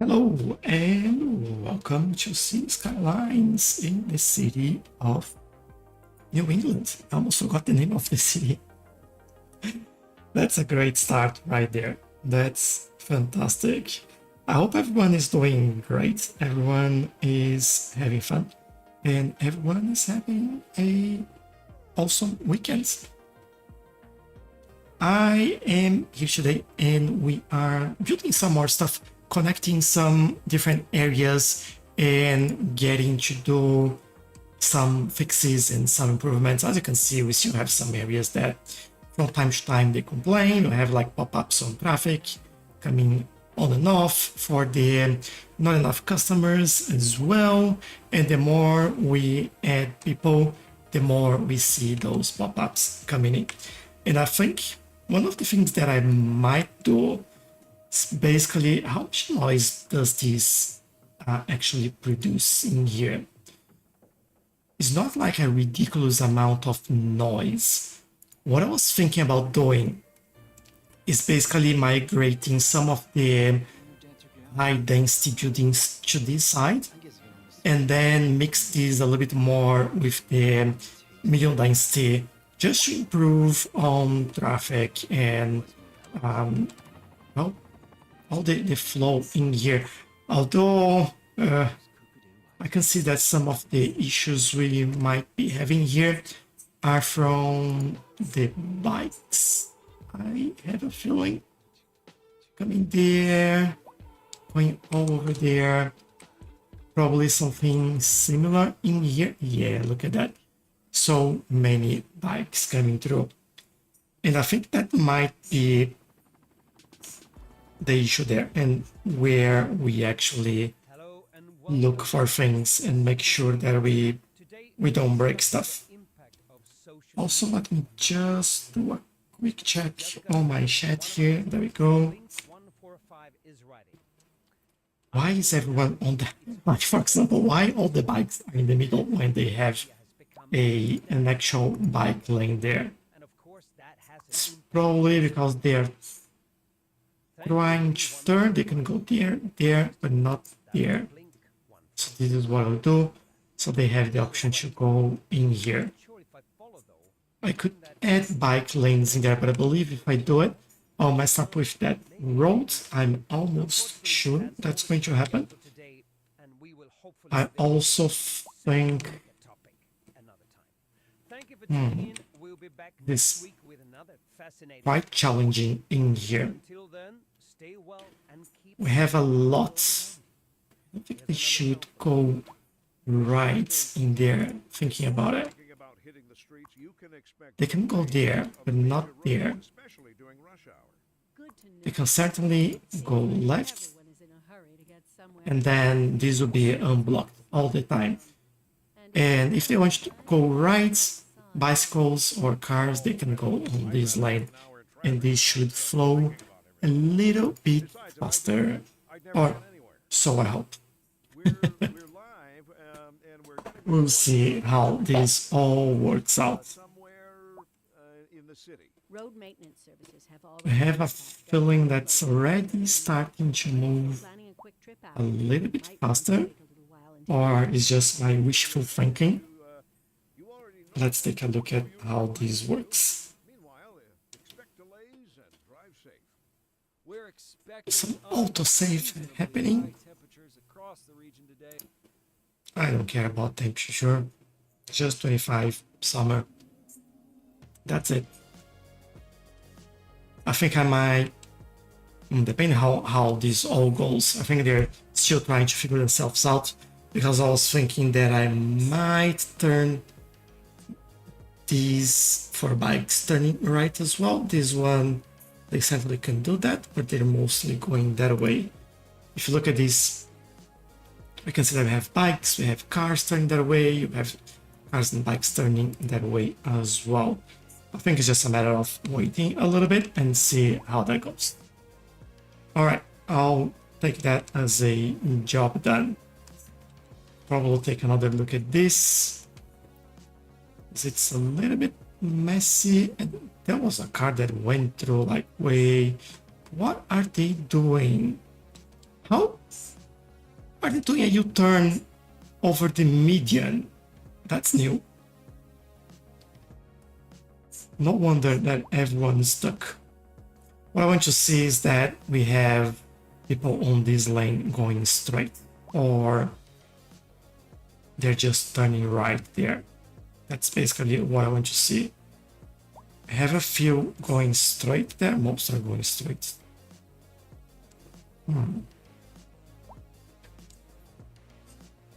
Hello and welcome to Cities Skylines in the city of New England. I almost forgot the name of the city. That's a great start right there. That's fantastic. I hope everyone is doing great. Everyone is having fun and everyone is having a awesome weekend. I am here today and we are building some more stuff, connecting some different areas and getting to do some fixes and some improvements. As you can see, we still have some areas that from time to time they complain or have like pop-ups on traffic coming on and off for the not enough customers as well. And the more we add people, the more we see those pop-ups coming in. And I think one of the things that I might do is basically how much noise does this actually produce in here? It's not like a ridiculous amount of noise. What I was thinking about doing is basically migrating some of the high density buildings to this side and then mix these a little bit more with the medium density just to improve on traffic and well, all the flow in here. Although I can see that some of the issues we might be having here are from the bikes. I have a feeling coming there, going all over there. Probably something similar in here. Yeah, look at that. So many bikes coming through. And I think that might be the issue there and where we actually look for things and make sure that we don't break stuff. Also, let me just do a quick check on my chat here. There we go. Why is everyone on the like, for example, why all the bikes are in the middle when they have an actual bike lane there? It's probably because they're trying to turn. They can go there, but not there. So this is what I'll do. So they have the option to go in here. I could add bike lanes in there, but I believe if I do it, I'll mess up with that road. I'm almost sure that's going to happen. I also think this quite challenging in here. We have a lot. I think they should go right in there, thinking about it. They can go there, but not there. They can certainly go left, and then this will be unblocked all the time. And if they want to go right, bicycles or cars, they can go on this lane, and this should flow a little bit faster, or so I hope. We'll see how this all works out. I have a feeling that's already starting to move a little bit faster, or it's just my wishful thinking. Let's take a look at how this works. Some autosave happening. I don't care about temperature, just 25 summer. That's it. I think I might, depending how this all goes, I think they're still trying to figure themselves out, because I was thinking that I might turn these for bikes turning right as well. This one, they certainly can do that, but they're mostly going that way. If you look at this, we can see that we have bikes, we have cars turning that way, you have cars and bikes turning that way as well. I think it's just a matter of waiting a little bit and see how that goes. Alright, I'll take that as a job done. Probably take another look at this. It's a little bit messy, and there was a car that went through like way. What are they doing? How are they doing a U-turn over the median? That's new. No wonder that everyone is stuck. What I want to see is that we have people on this lane going straight, or they're just turning right there. That's basically what I want to see. I have a few going straight there. Most are going straight.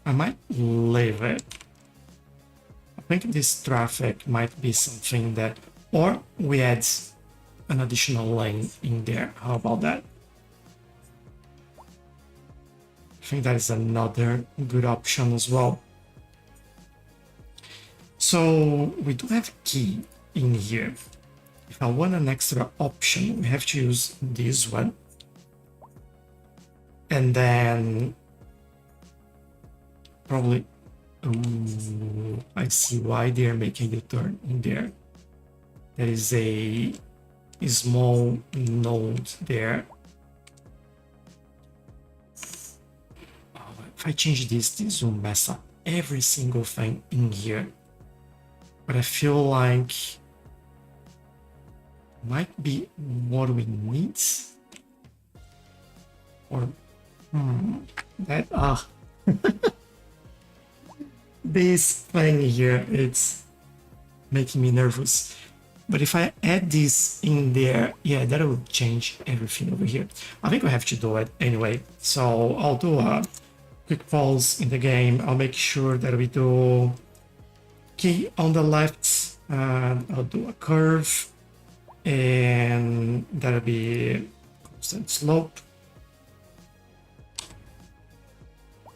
I might leave it. I think this traffic might be something that, or we add an additional lane in there. How about that? I think that is another good option as well. So we do have key in here. If I want an extra option, we have to use this one. And then probably, I see why they're making a turn in there. There is a small node there. If I change this will mess up every single thing in here. But I feel like might be what we need. Or that this thing here, it's making me nervous. But if I add this in there, yeah, that will change everything over here. I think I have to do it anyway. So I'll do a quick pause in the game. I'll make sure that we do key on the left, and I'll do a curve, and that'll be constant slope.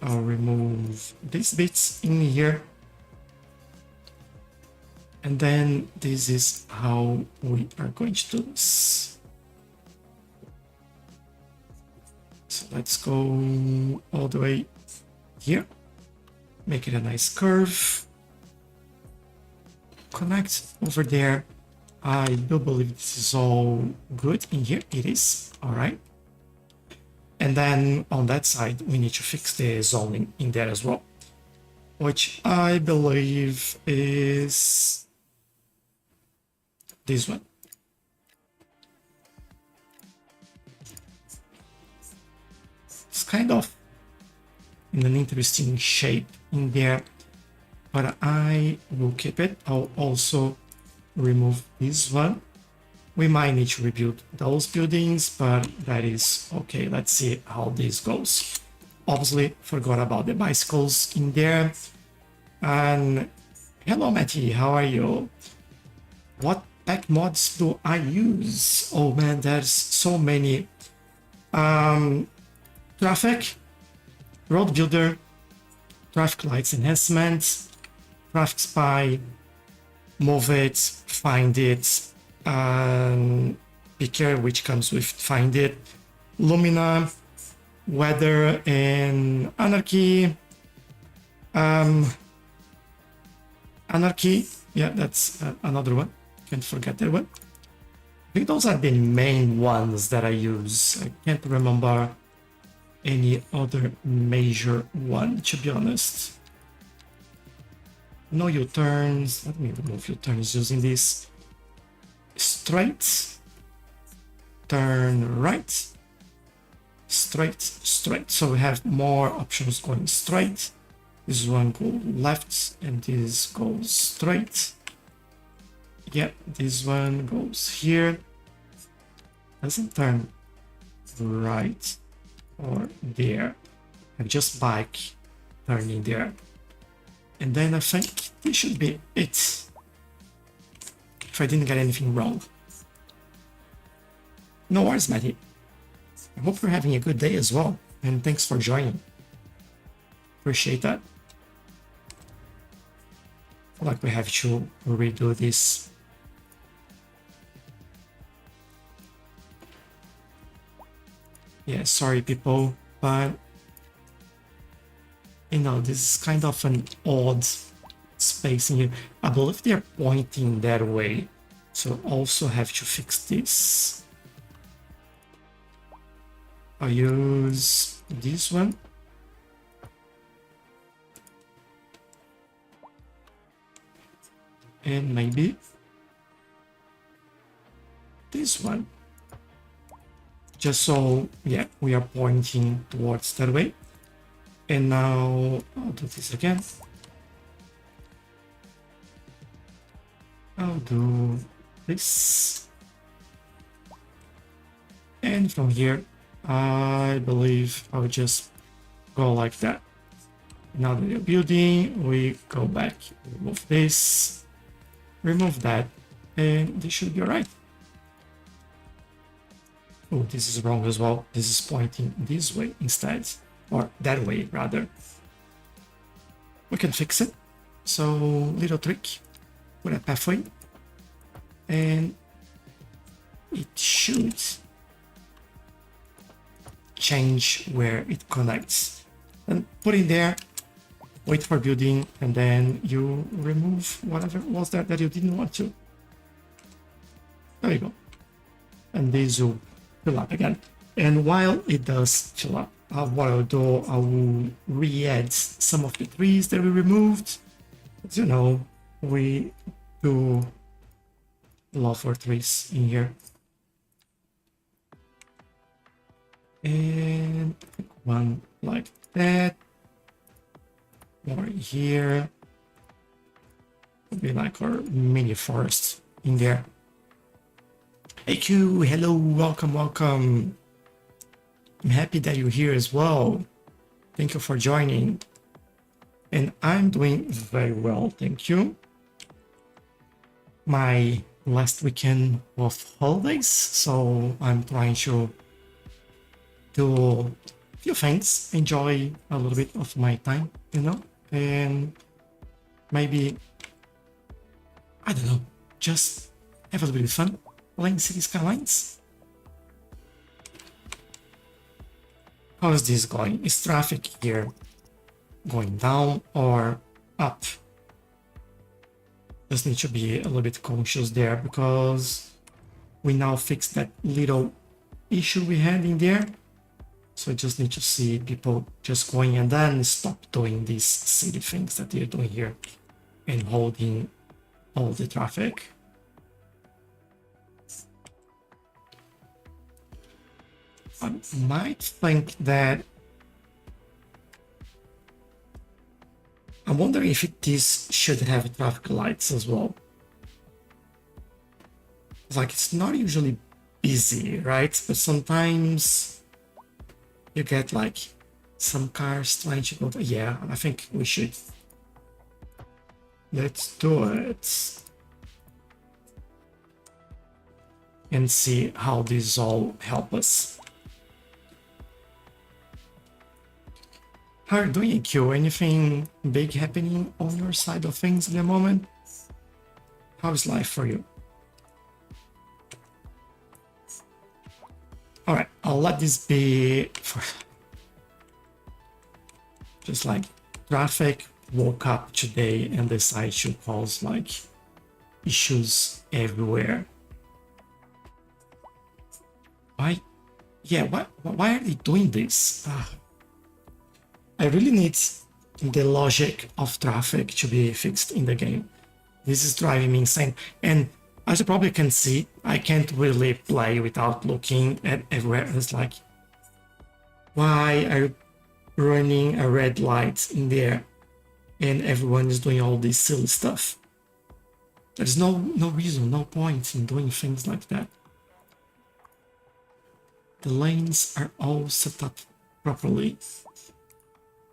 I'll remove these bits in here. And then this is how we are going to do this. So let's go all the way here. Make it a nice curve. Connect over there. I do believe this is all good in here. It is. All right. And then on that side, we need to fix the zoning in there as well, which I believe is this one. It's kind of in an interesting shape in there, but I will keep it. I'll also remove this one. We might need to rebuild those buildings, but that is okay. Let's see how this goes. Obviously, forgot about the bicycles in there. And hello, Matty, how are you? What pack mods do I use? Oh man, there's so many. Traffic, road builder, traffic lights enhancement, traffic spy, move it, find it, picker, which comes with find it, Lumina, weather, and anarchy. Anarchy, yeah, that's another one. Can't forget that one. I think those are the main ones that I use. I can't remember any other major one, to be honest. No U-turns. Let me remove U-turns using this. Straight, turn right, straight, straight. So we have more options going straight. This one goes left, and this goes straight. Yeah, this one goes here. Doesn't turn right or there. And just bike turning there. And then I think this should be it. If I didn't get anything wrong. No worries, Matty. I hope you're having a good day as well. And thanks for joining. Appreciate that. I feel like we have to redo this. Yeah, sorry people, but you know, this is kind of an odd space in here. I believe they're pointing that way, so also have to fix this. I'll use this one. And maybe this one. Just so, yeah, we are pointing towards that way. And now I'll do this again. I'll do this. And from here, I believe I'll just go like that. Now that you're building, we go back, remove this, remove that, and this should be all right. Oh, this is wrong as well. This is pointing this way instead, or that way rather. We can fix it. So, little trick, put a pathway, and it should change where it connects. And put in there, wait for building, and then you remove whatever was there that you didn't want to. There you go. And this will fill up again. And while it does fill up, what I'll do, I will re-add some of the trees that we removed. As you know, we do love for trees in here. And one like that. More here. Would be like our mini forest in there. Hey Q, hello, welcome, welcome. I'm happy that you're here as well. Thank you for joining. And I'm doing very well, thank you. My last weekend of holidays, so I'm trying to do a few things, enjoy a little bit of my time, you know, and maybe, I don't know, just have a little bit of fun playing Cities Skylines. How is this going? Is traffic here going down or up? Just need to be a little bit conscious there because we now fixed that little issue we had in there. So I just need to see people just going and then stop doing these silly things that they're doing here and holding all the traffic. I might think that I'm wondering if this should have traffic lights as well. Like, it's not usually busy, right? But sometimes you get like some cars trying to go. Yeah, I think we should. Let's do it. And see how these all help us. How are you doing, Q? Anything big happening on your side of things at the moment? How's life for you? All right, I'll let this be for just like traffic woke up today and decided to cause like issues everywhere. Why? Yeah, why are they doing this? I really need the logic of traffic to be fixed in the game. This is driving me insane. And as you probably can see, I can't really play without looking at everywhere. It's like, why are you running a red light in there and everyone is doing all this silly stuff? There's no reason, no point in doing things like that. The lanes are all set up properly.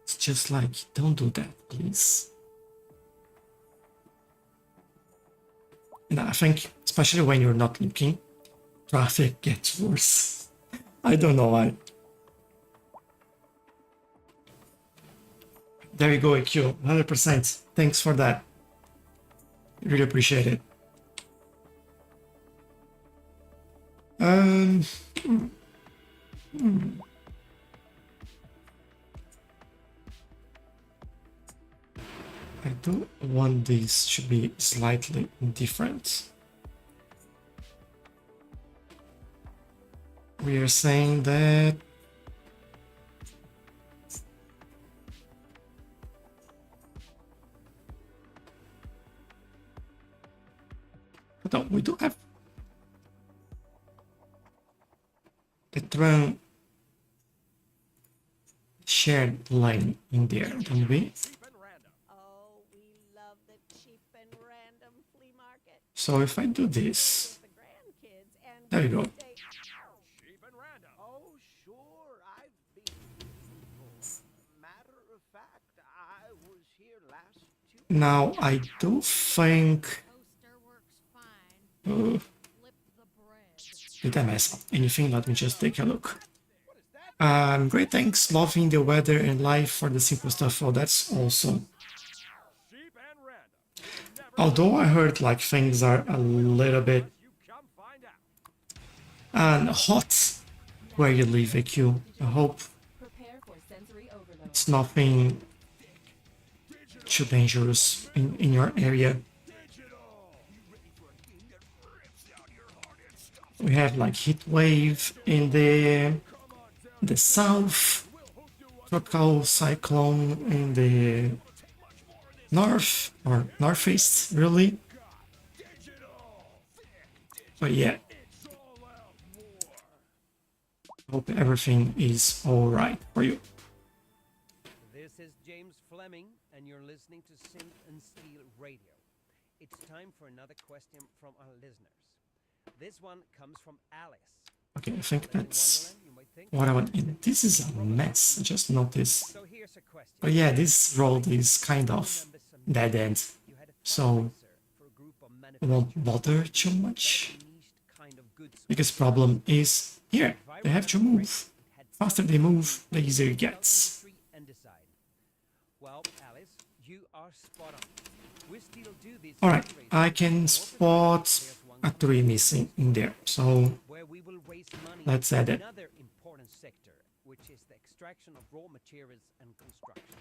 It's just like, don't do that, please. And I think, especially when you're not looking, traffic gets worse. I don't know why. There you go, AQ, 100%. Thanks for that. Really appreciate it. I do want this to be slightly different. We are saying that the tram shared lane in there, don't we? Oh, we love the cheap and random flea market. So if I do this, The grandkids and there you go. they Cheap and random. Oh, sure, I've been before. Matter of fact, I was here last Tuesday. Now I do think. Toaster works fine. Uh, Flip the bread. did I mess up anything? Let me just take a look. What is that? Great, thanks. Loving the weather and life for the simple stuff. Oh, that's awesome. Cheap and random. Never Although I heard like things are a little bit you come find out. hot where you live, AQ. I hope Prepare for sensory overload. it's nothing too dangerous in your area. We have like heat wave in the south, tropical cyclone in the north or northeast, really. But yeah, hope everything is all right for you. This is James Fleming, and you're listening to Synth and Steel Radio. It's time for another question from our listeners. This one comes from Alice. Okay, I think In that's Wonderland, you might think. what I want. This is a mess. I just noticed. So here's a question. But yeah, this road is kind of Remember some dead end, you had a so fundraiser for a group of I won't bother too much. Biggest problem is here. They have to move. Faster they move, the easier it gets. Well, Alice, you are spot on. We still do this Alright, fundraiser I can spot a tree missing in there. So where we will raise money let's for add it. another important sector, which is the extraction of raw materials and construction.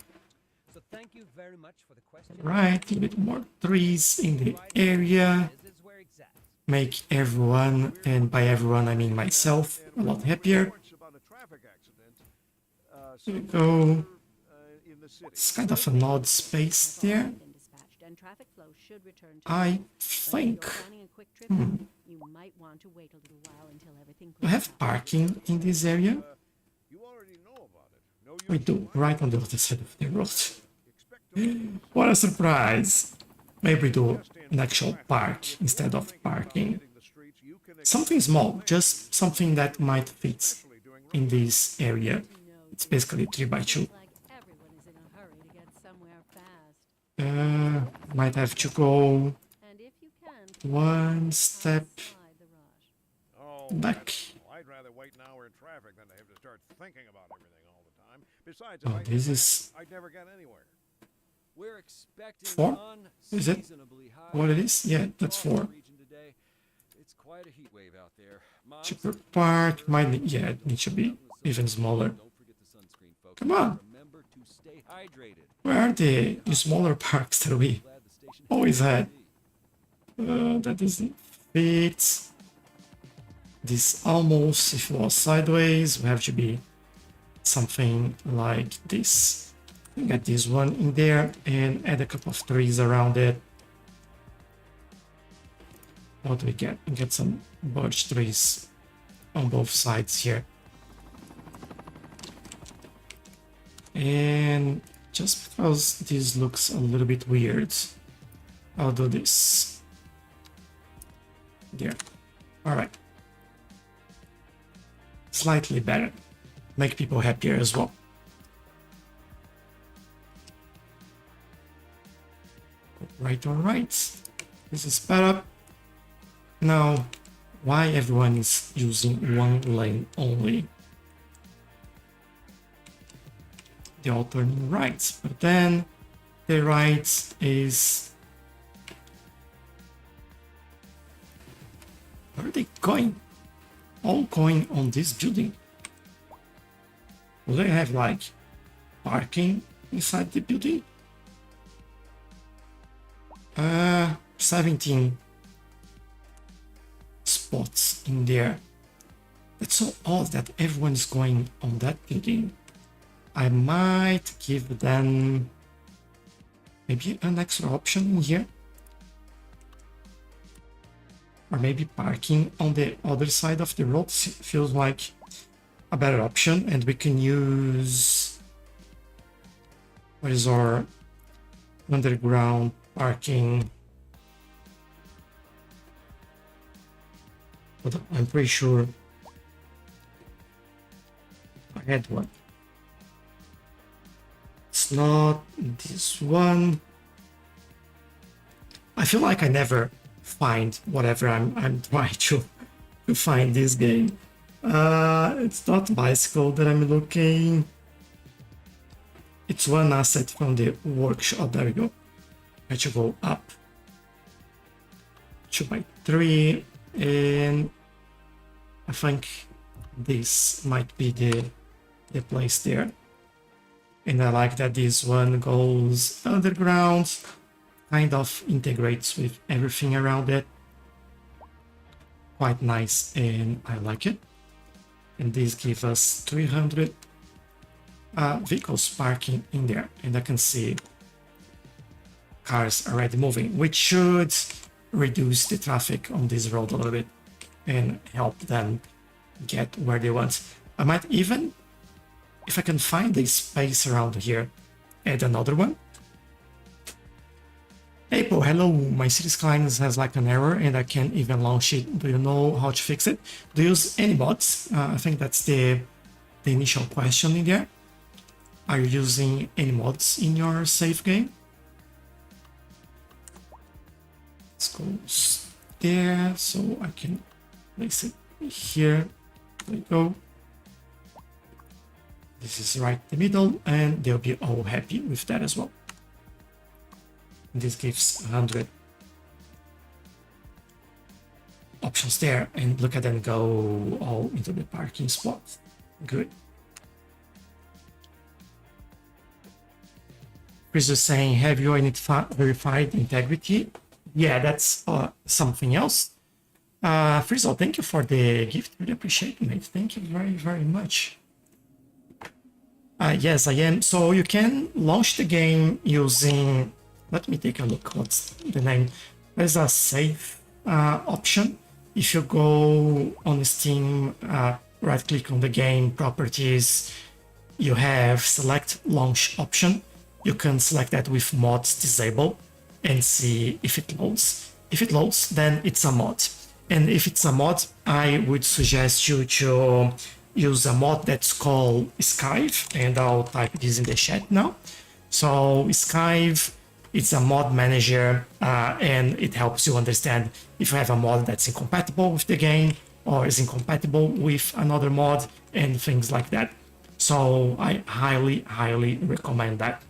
So thank you very much for the question. Right, a bit more trees in the area. This is where it's at. Make everyone, and by everyone I mean myself, a lot happier. Reports about a traffic accident. Here we go. In the city. It's kind of an odd space there. been dispatched and traffic flow should return to I normal. But if think you're planning a quick trip, you might want to wait a little while until everything we clears have up. parking in this area. You already know about it. No We use do, right on the other side of the road. expect to What a surprise! Maybe do an actual park instead of parking. hitting the streets. You can Something small, just something that might fit in this area. It's basically 3x2. Like everyone is in a hurry to get somewhere fast. Might have to go And if you can, one step slide the rush. Oh, back. I'd rather wait an hour in traffic than to have to start thinking about everything all the time. Besides, Oh, if I this did is that, I'd never get anywhere. We're expecting 4? Is it unseasonably high what it is? Yeah, that's across 4. the region today. It's quite a heat wave out there. Moms, Cheaper park might need, yeah, it needs to be even smaller. don't forget the sunscreen, folks. Come on. Remember to stay hydrated. Where are the smaller parks that we Glad the station always had? be. That doesn't fit. This almost, if it was sideways, we have to be something like this. Get this one in there and add a couple of trees around it. What do we get? We get some birch trees on both sides here. And just because this looks a little bit weird, I'll do this. There. Alright. Slightly better. Make people happier as well. Alright. This is better. Now, why everyone is using one lane only? They're all turning right, but then the right is... Where are they going? All going on this building. Will they have like parking inside the building? 17 spots in there. It's so odd that everyone's going on that building. I might give them maybe an extra option in here. Or maybe parking on the other side of the road. Feels like a better option, and we can use, what is our underground parking? But I'm pretty sure I had one. It's not this one. I feel like I never find whatever I'm trying to find this game. It's not bicycle that I'm looking. It's one asset from the workshop. There we go. I should go up 2x3, and I think this might be the place there. And I like that this one goes underground, kind of integrates with everything around it. Quite nice, and I like it. And this gives us 300 vehicles parking in there, and I can see cars already moving, which should reduce the traffic on this road a little bit and help them get where they want. I might even, if I can find a space around here, add another one. April, hello, my Cities Skylines has like an error and I can't even launch it. Do you know how to fix it? Do you use any mods? I think that's the initial question in there. Are you using any mods in your save game? Let's go there so I can place it here. There we go. This is right in the middle, and they'll be all happy with that as well. This gives 100 options there, and look at them go all into the parking spot. Good. Chris is saying, have you verified integrity? Yeah, that's something else. Frizzle, thank you for the gift. Really appreciate it, mate. Thank you very, very much. Yes, I am. So you can launch the game using, let me take a look, what's the name? There's a save option. If you go on Steam, right click on the game, properties, you have select launch option. You can select that with mods disabled and see if it loads. If it loads, then it's a mod. And if it's a mod, I would suggest you to use a mod that's called Skive, and I'll type this in the chat now. So Skive, it's a mod manager, and it helps you understand if you have a mod that's incompatible with the game or is incompatible with another mod and things like that. So I highly, highly recommend that.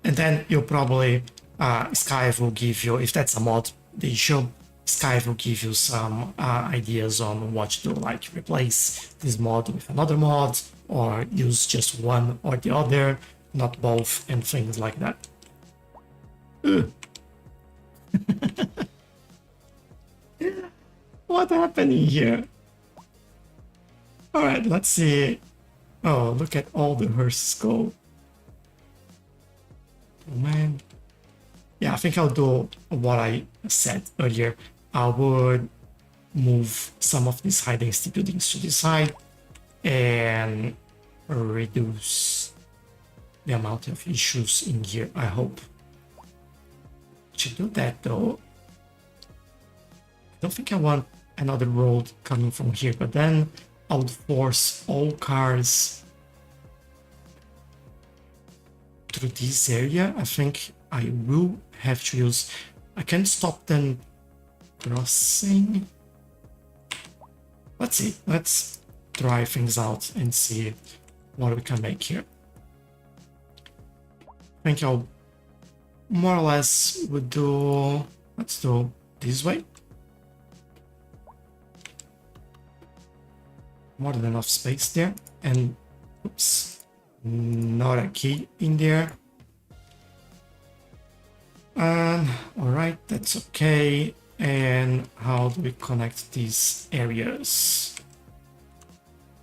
And then you'll probably, Skive will give you, if that's a mod, the issue, Skive will give you some ideas on what to do, like replace this mod with another mod, or use just one or the other, not both, and things like that. What happened here? Alright, let's see. Oh, look at all the hearses go. Oh man. Yeah, I think I'll do what I said earlier. I would move some of these high density buildings to the side and reduce the amount of issues in here, I hope. To do that though, I don't think I want another road coming from here, but then I would force all cars through this area. I think I will have to use, I can stop them crossing. Let's see, let's try things out and see what we can make here. I think I'll more or less would do, let's do this way. More than enough space there, and oops, not a key in there. And all right, that's okay. And how do we connect these areas?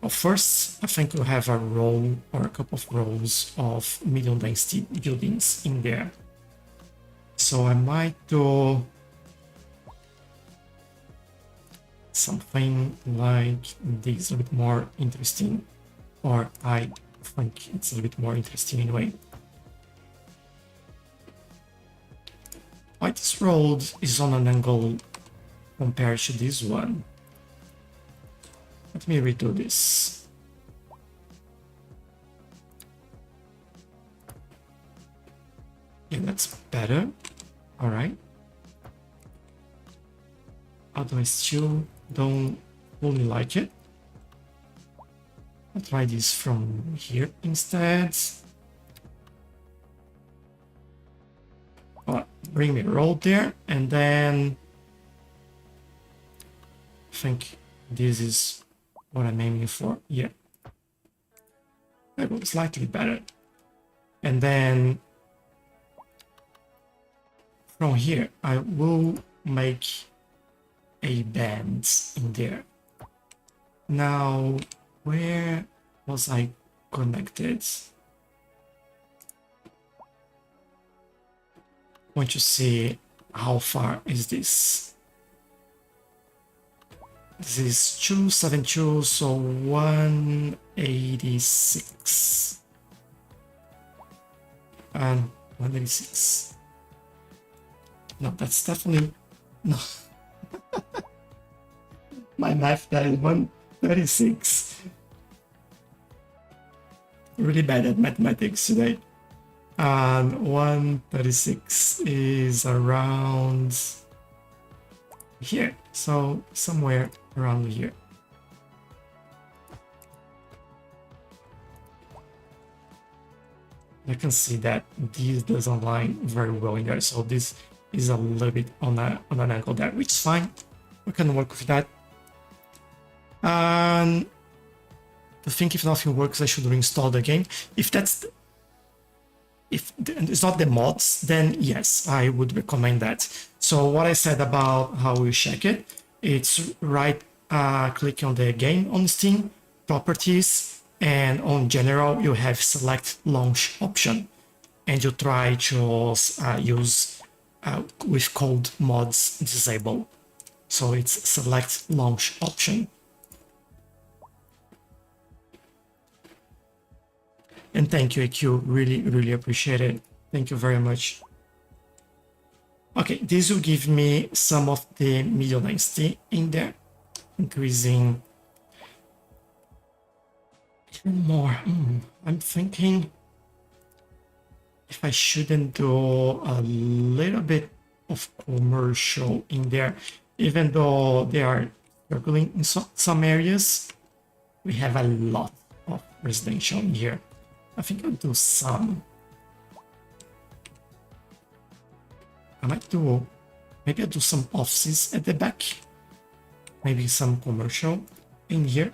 Well, first, I think we'll have a row or a couple of rows of medium density buildings in there. So I might do something like this, a bit more interesting, or I think it's a little bit more interesting anyway. Why this road is on an angle compared to this one? Let me redo this. Yeah, that's better. All right. Although I still don't fully like it. I'll try this from here instead. Oh, bring me a road there, and then I think this is what I'm aiming for. Yeah, that goes slightly better. And then from here, I will make a bend in there. Now, where was I connected? Want to see how far is this? This is 272, so 186. And 186. No, that's definitely no. My math that is 136. Really bad at mathematics today. And 136 is around here, so somewhere around here. I can see that this doesn't line very well in there, so this is a little bit on an angle there, which is fine. We can work with that. And I think if nothing works, I should reinstall the game. If it's not the mods, then yes, I would recommend that. So what I said about how we check it, it's right click on the game on Steam, properties, and on general you have select launch option, and you try to use with code mods disable. So it's select launch option. And thank you, AQ. Really appreciate it. Thank you very much. Okay, this will give me some of the medium density in there, increasing even more. I'm thinking if I shouldn't do a little bit of commercial in there, even though they are struggling in some areas. We have a lot of residential in here. I think I'll do some. Maybe I'll do some offices at the back. Maybe some commercial in here.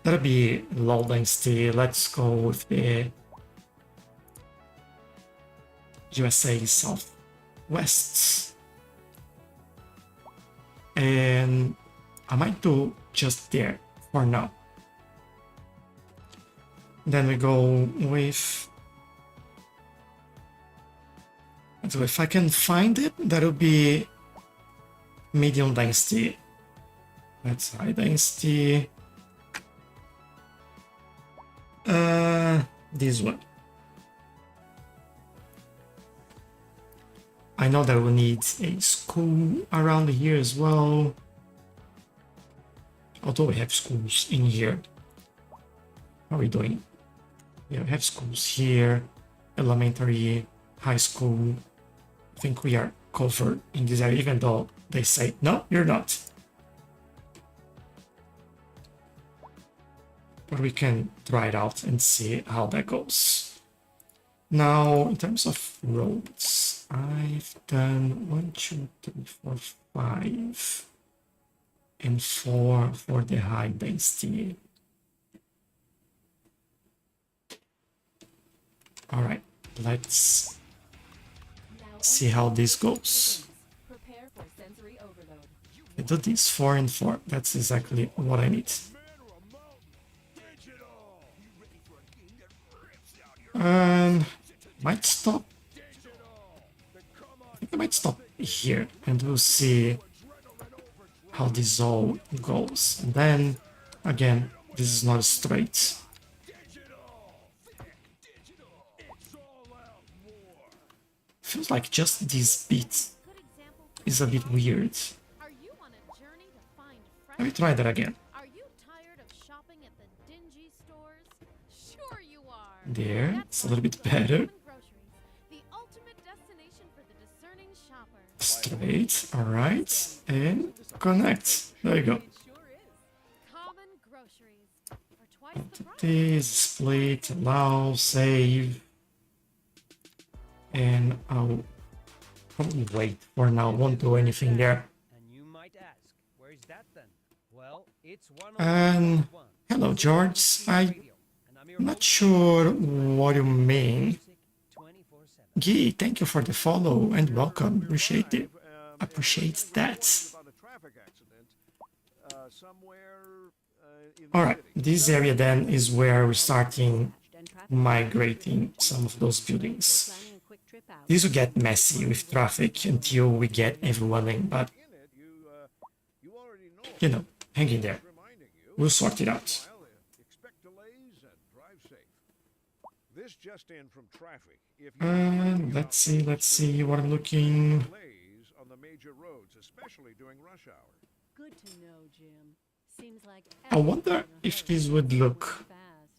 That'll be low density. Let's go with the USA Southwest. And I might do just there for now. Then we go with, so if I can find it, that'll be medium density. That's high density. This one. I know that we need a school around here as well. Although we have schools in here. How are we doing? Yeah, we have schools here, elementary, high school. I think we are covered in this area, even though they say, no, you're not. But we can try it out and see how that goes. Now, in terms of roads, I've done 1, 2, 3, 4, 5, and 4 for the high density. All right, let's see how this goes. Prepare for sensory overload. I do this 4 and 4. That's exactly what I need. And might stop. I think I might stop here, and we'll see how this all goes. And then again, this is not straight. Feels like just this bit Good example. is a bit weird. Are you on a journey to find fresh? Let me try that again. Are you tired of shopping at the dingy stores? Sure you are. There, That's it's a why little you bit go to better. Common Groceries, the ultimate destination for the discerning shopper. Straight, alright, and connect. There you go. Common Groceries for twice the price. This, split, allow, save. And I'll probably wait for now, won't do anything there. And you might ask, where's that then? Well, it's one of And one. hello, George. I'm not sure what you mean. 24/7. Gee, thank you for the follow and welcome. Appreciate it. Appreciate that. About a traffic accident somewhere in the Alright, city. this area then is where we're starting migrating some of those buildings. This will get messy with traffic until we get everyone in, but In it, you already know. you know, hang in there. Reminding you. We'll sort it out. Well, expect delays and drive safe. This just in from traffic. If you Let's see what I'm looking. delays on the major roads, especially during rush hour. Good to know, Jim. Seems like I wonder if this would look fast.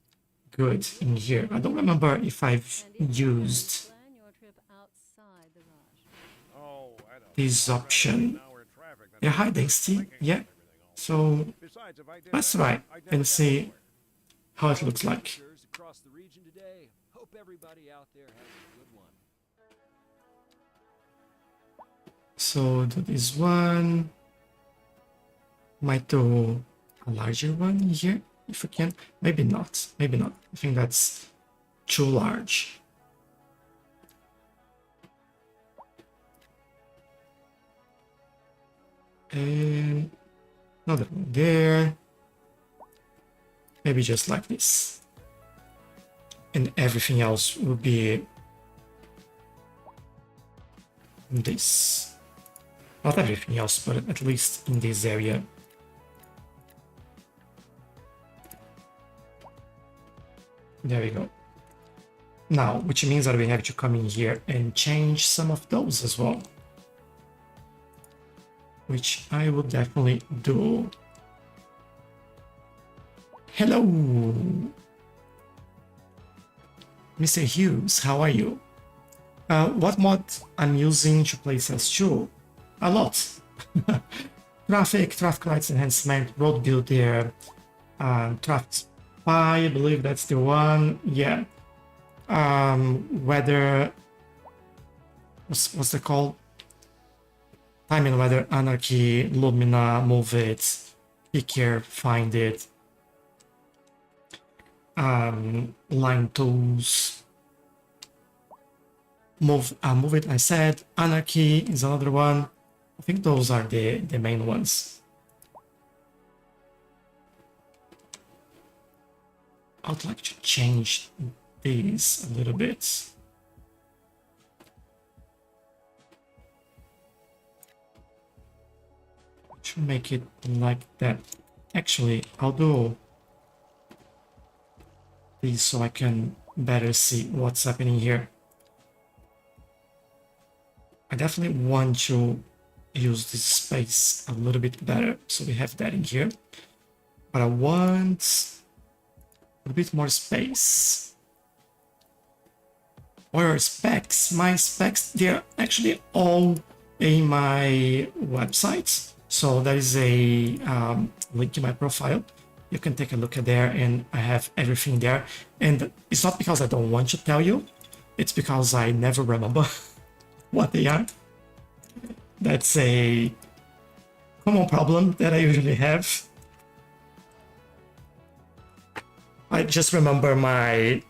good in here. I don't remember if I've used Plan your trip outside the rush. Oh, I don't. this option. Now we're in traffic. then Yeah, I'm hi thinking Dexty. about Yeah, everything all so Besides, if I did let's that, try I'd never and get see anywhere. how it looks like. Tours across the region today. Hope everybody out there has a good one. So do this one. Might do a larger one here if we can. Maybe not. Maybe not. I think that's too large. And another one there. Maybe just like this. And everything else will be this. Not everything else, but at least in this area. There we go. Now, which means that we have to come in here and change some of those as well. Which I will definitely do. Hello! Mr. Hughes, how are you? What mod I'm using to play CS2? A lot. Traffic lights enhancement, road builder, traffic spy, I believe that's the one. Yeah. Weather. What's it called? Time and weather, anarchy, Lumina, move it, pick here, find it. Line tools. Move it. I said anarchy is another one. I think those are the main ones. I'd like to change these a little bit. To make it like that. Actually, I'll do these so I can better see what's happening here. I definitely want to use this space a little bit better, so we have that in here. But I want a bit more space. Or specs. My specs, they're actually all in my website. So there is a link in my profile. You can take a look at there, and I have everything there. And it's not because I don't want to tell you, it's because I never remember what they are. That's a common problem that I usually have. I just remember my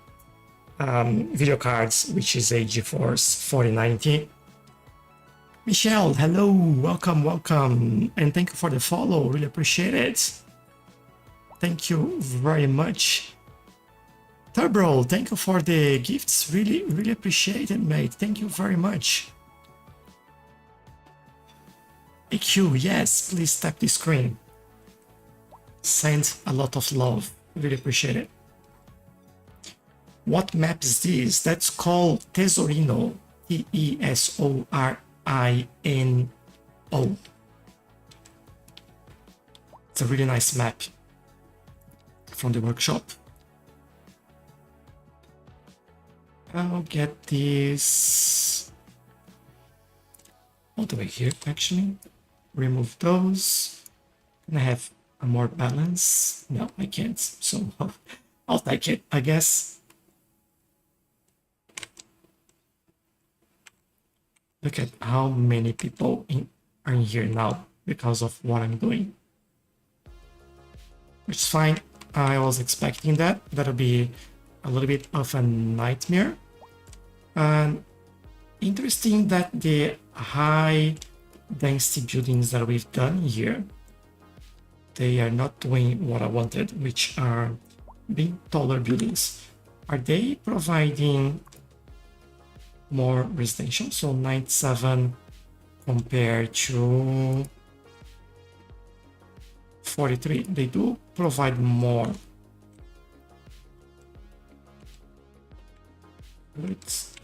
video cards, which is a GeForce 4090. Michelle, hello, welcome, and thank you for the follow, really appreciate it. Thank you very much. Turbo, thank you for the gifts, really appreciate it, mate, thank you very much. Thank you. Yes, please tap the screen. Send a lot of love. Really appreciate it. What map is this? That's called Tesorino. Tesorino. It's a really nice map from the workshop. I'll get this all the way here, actually. Remove those. Can I have a more balance? No, I can't. So I'll take it, I guess. Look at how many people are in here now because of what I'm doing. Which is fine. I was expecting that. That'll be a little bit of a nightmare. And interesting that the high density buildings that we've done here, they are not doing what I wanted, which are big taller buildings. Are they providing more residential? So 97 compared to 43. They do provide more. Let's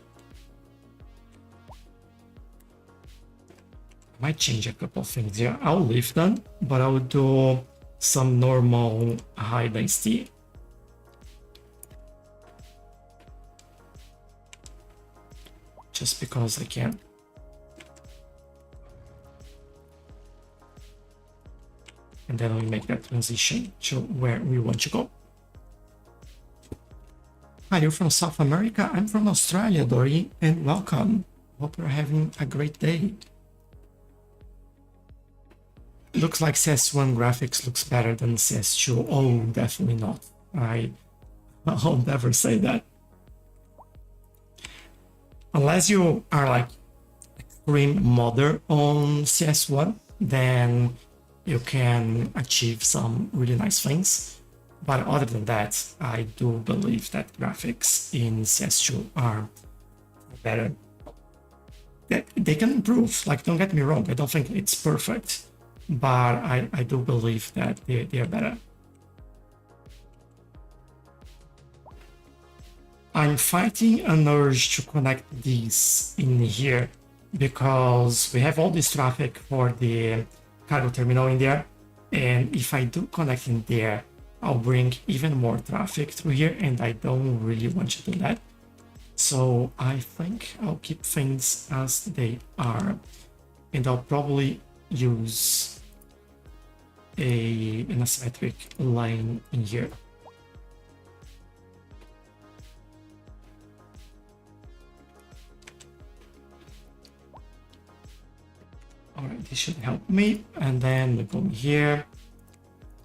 might change a couple of things here. I'll leave them, but I'll do some normal high density. Just because I can. And then we make that transition to where we want to go. Hi, you're from South America? I'm from Australia, Dory, and welcome. Hope you're having a great day. Looks like CS1 graphics looks better than CS2. Oh, definitely not. I'll never say that. Unless you are like extreme modder on CS1, then you can achieve some really nice things. But other than that, I do believe that graphics in CS2 are better. They can improve, like, don't get me wrong, I don't think it's perfect, but I do believe that they are better. I'm fighting an urge to connect these in here because we have all this traffic for the cargo terminal in there, and if I do connect in there, I'll bring even more traffic through here, and I don't really want to do that. So I think I'll keep things as they are, and I'll probably use an asymmetric line in here. Alright, this should help me. And then we go here,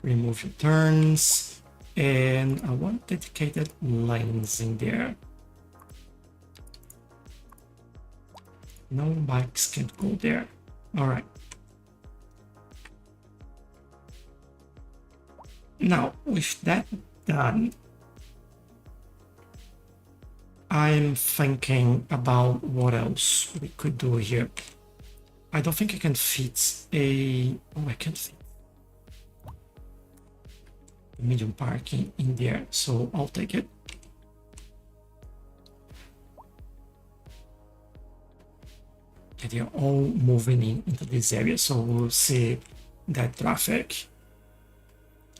remove your turns, and I want dedicated lines in there. No bikes can't go there. Alright. Now, with that done, I'm thinking about what else we could do here. I don't think I can fit a... Oh, I can fit a medium parking in there, so I'll take it. And they're all moving into this area, so we'll see that traffic.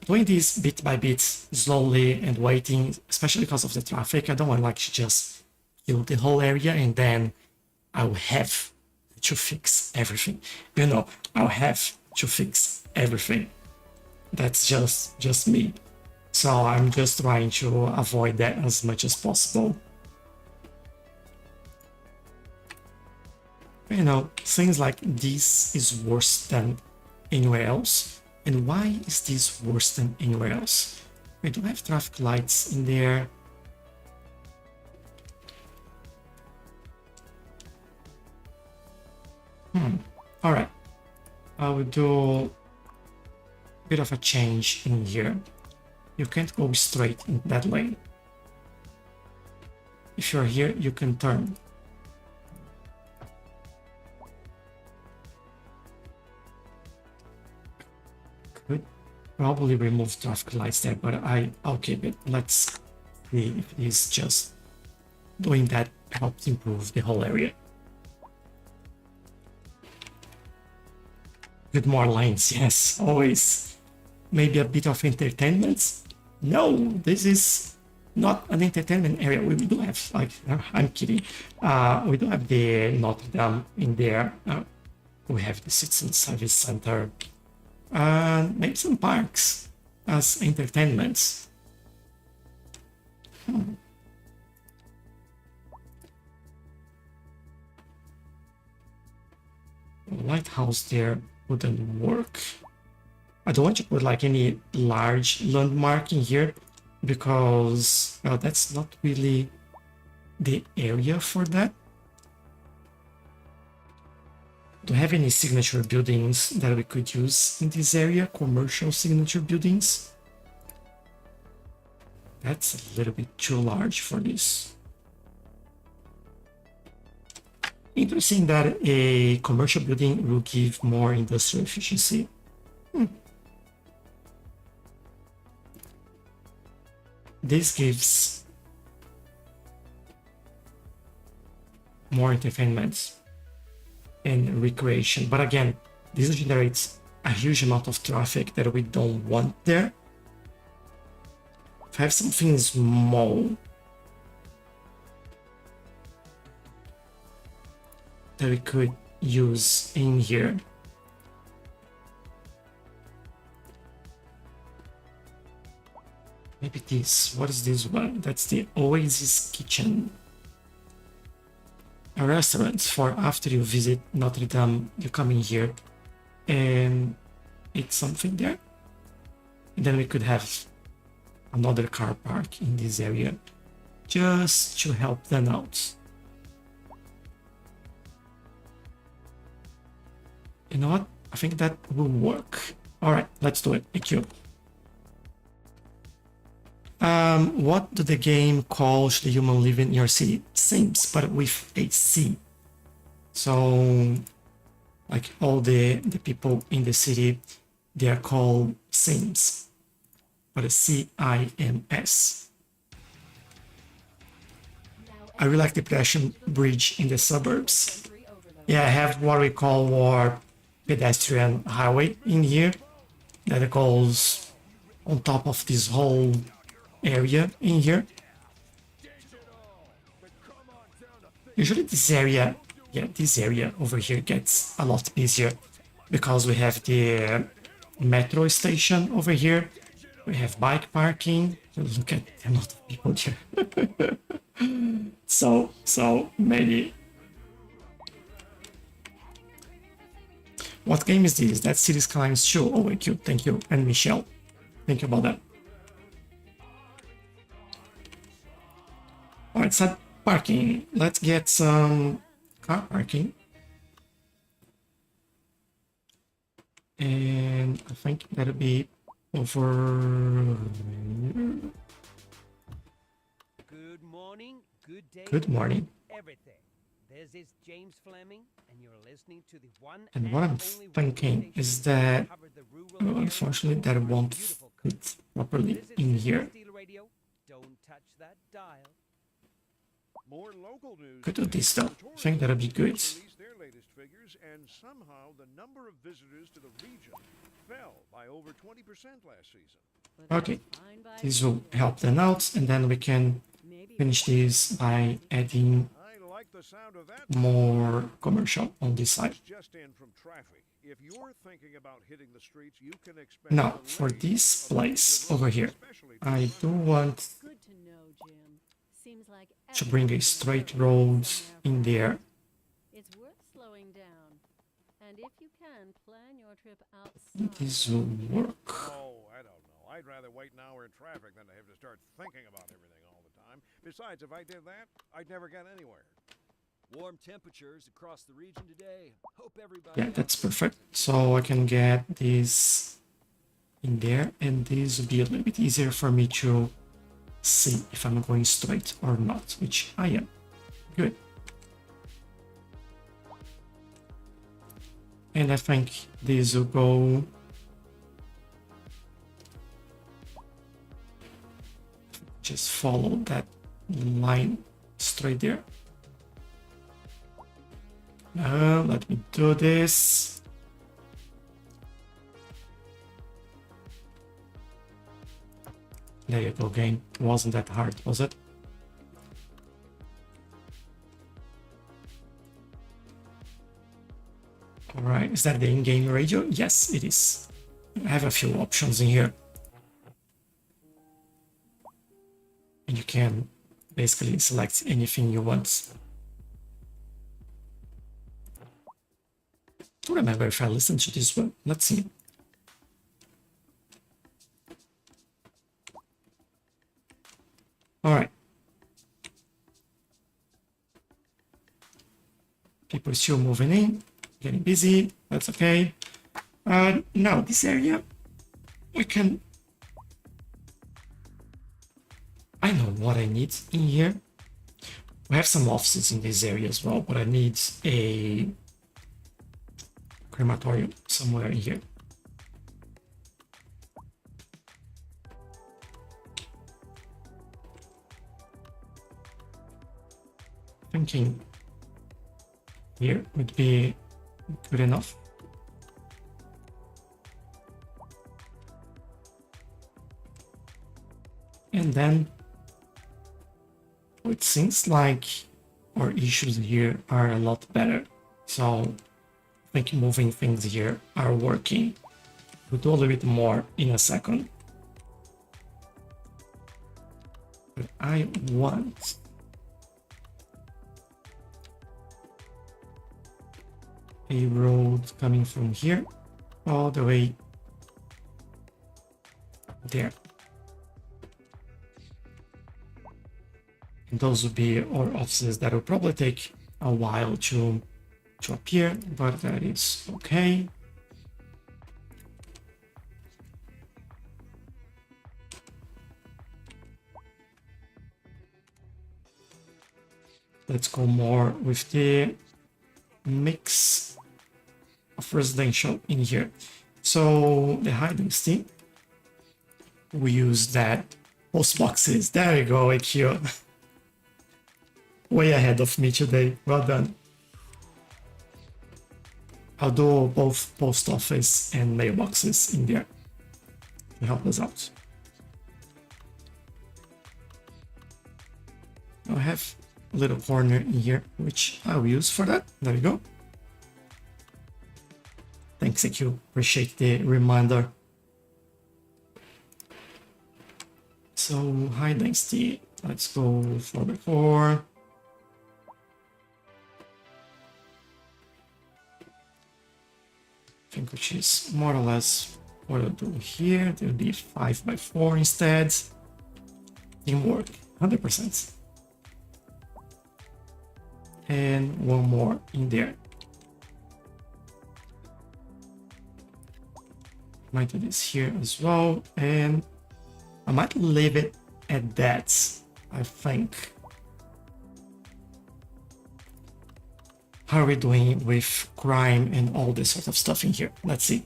Doing this bit by bit, slowly and waiting, especially because of the traffic. I don't want like to just kill the whole area and then I'll have to fix everything. You know, I'll have to fix everything. That's just me. So I'm just trying to avoid that as much as possible. You know, things like this is worse than anywhere else. And why is this worse than anywhere else? We don't have traffic lights in there. All right, I will do a bit of a change in here. You can't go straight in that lane. If you're here, you can turn. Could probably remove traffic lights there, but I'll keep it. Let's see if it is just doing that helps improve the whole area. With more lines, yes, always. Maybe a bit of entertainment. No, this is not an entertainment area. We do have, like, I'm kidding. We do have the Notre Dame in there. We have the Citizen Service Center. Maybe some parks as entertainments. The lighthouse there wouldn't work. I don't want to put like any large landmark in here because that's not really the area for that. Do you have any signature buildings that we could use in this area? Commercial signature buildings? That's a little bit too large for this. Interesting that a commercial building will give more industrial efficiency. This gives more entertainment and recreation, but again, this generates a huge amount of traffic that we don't want there. If I have something small that we could use in here. Maybe this. What is this one? That's the Oasis Kitchen. A restaurant for after you visit Notre Dame, you come in here and eat something there. And then we could have another car park in this area just to help them out. You know what? I think that will work. All right, let's do it. Thank you. What do the game call the human living in your city? Sims, but with a C. So, like all the people in the city, they are called Sims, but a C-I-M-S. I really like the pedestrian bridge in the suburbs. Yeah, I have what we call our pedestrian highway in here that goes on top of this whole area in here. Usually this area over here gets a lot busier because we have the metro station over here. We have bike parking. Look at the amount of people here. so many. What game is this? That's Cities Skylines 2. Oh, thank you, thank you. And Michelle. Thank you about that. Alright, so parking. Let's get some car parking. And I think that'll be over. Good morning, good day. Good morning. Everything. This is James Fleming, and you're listening to the one And what I'm only thinking radio is station that, cover the rural unfortunately, areas that of won't beautiful fit properly This is in Cities here. Steel Radio. Don't touch that dial. More local news. Could do today. this though. I think that'll be good. Released their latest figures, and somehow the number of visitors to the region fell by over 20% last season. Okay, this will help them out, and then we can finish this by adding I like the sound of that. more commercial on this side. It's just in from traffic. If you're thinking about hitting the streets, you can expect Now, for delays this of place major over roads, here, especially for I do want Good to know, Jim. Seems like to bring a straight road in there. It's worth slowing down. And if you can, plan your trip outside. This will work. Oh, I don't know. I'd rather wait an hour in traffic than to have to start thinking about everything all the time. Besides, if I did that, I'd never get anywhere. Warm temperatures across the region today. Hope everybody. Yeah, that's perfect. So I can get this in there, and this will be a little bit easier for me to see if I'm going straight or not, which I am. Good. And I think this will go Just follow that line straight there. Let me do this. There you go, game. It wasn't that hard, was it? Alright, is that the in-game radio? Yes, it is. I have a few options in here. And you can basically select anything you want. I don't remember if I listened to this one. Let's see. Alright. People still moving in, getting busy, that's okay. Now this area, we can... I know what I need in here. We have some offices in this area as well, but I need a crematorium somewhere in here. Thinking here would be good enough. And then it seems like our issues here are a lot better. So I think moving things here are working. We'll do a little bit more in a second. But I want a road coming from here all the way there. And those will be our offices that will probably take a while to appear, but that is okay. Let's go more with the mix of residential in here. So the high density, we use that post boxes. There you go, AQ. Way ahead of me today. Well done. I'll do both post office and mailboxes in there to help us out. I have a little corner in here, which I'll use for that. There we go. Thanks, AQ. Appreciate the reminder. So, high density. Let's go 4x4. I think which is more or less what I'll do here. There'll be 5x4 instead. Teamwork, 100%. And one more in there. Might do this here as well, and I might leave it at that, I think. How are we doing with crime and all this sort of stuff in here? Let's see.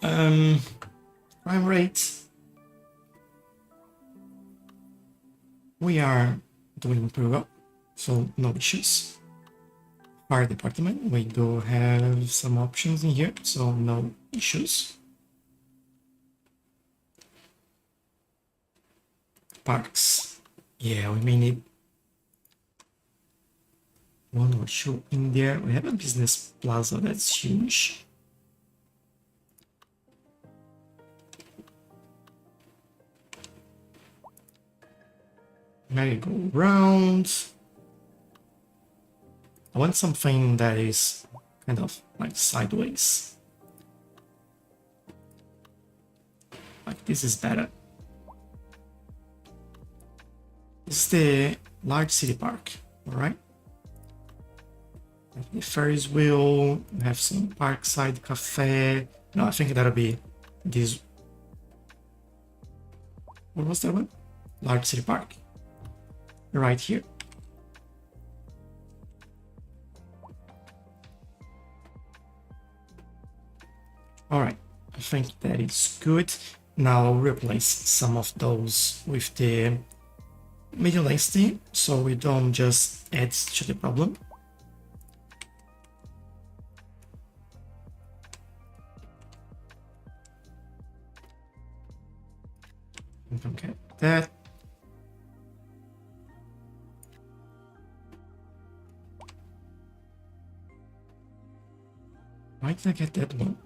Crime rate. We are doing pretty well, so no issues. Fire department, we do have some options in here, so no issues. Parks, yeah, we may need one or two in there. We have a business plaza that's huge. Merry-go-round. I want something that is kind of like sideways. Like this is better. This is the large city park, alright? The Ferris wheel, we have some parkside cafe. No, I think that'll be this. What was that one? Large city park. Right here. think that is good. Now I'll replace some of those with the medium density so we don't just add to the problem. Okay, that. Why did I get that one?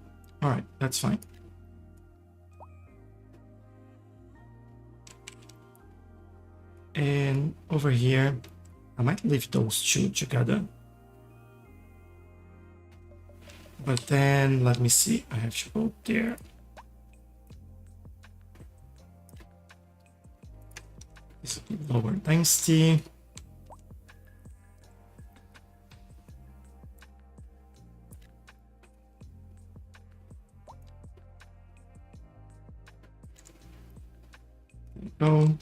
Alright, that's fine. And over here, I might leave those two together. But then, let me see, I have to go there. This is lower density. There we go.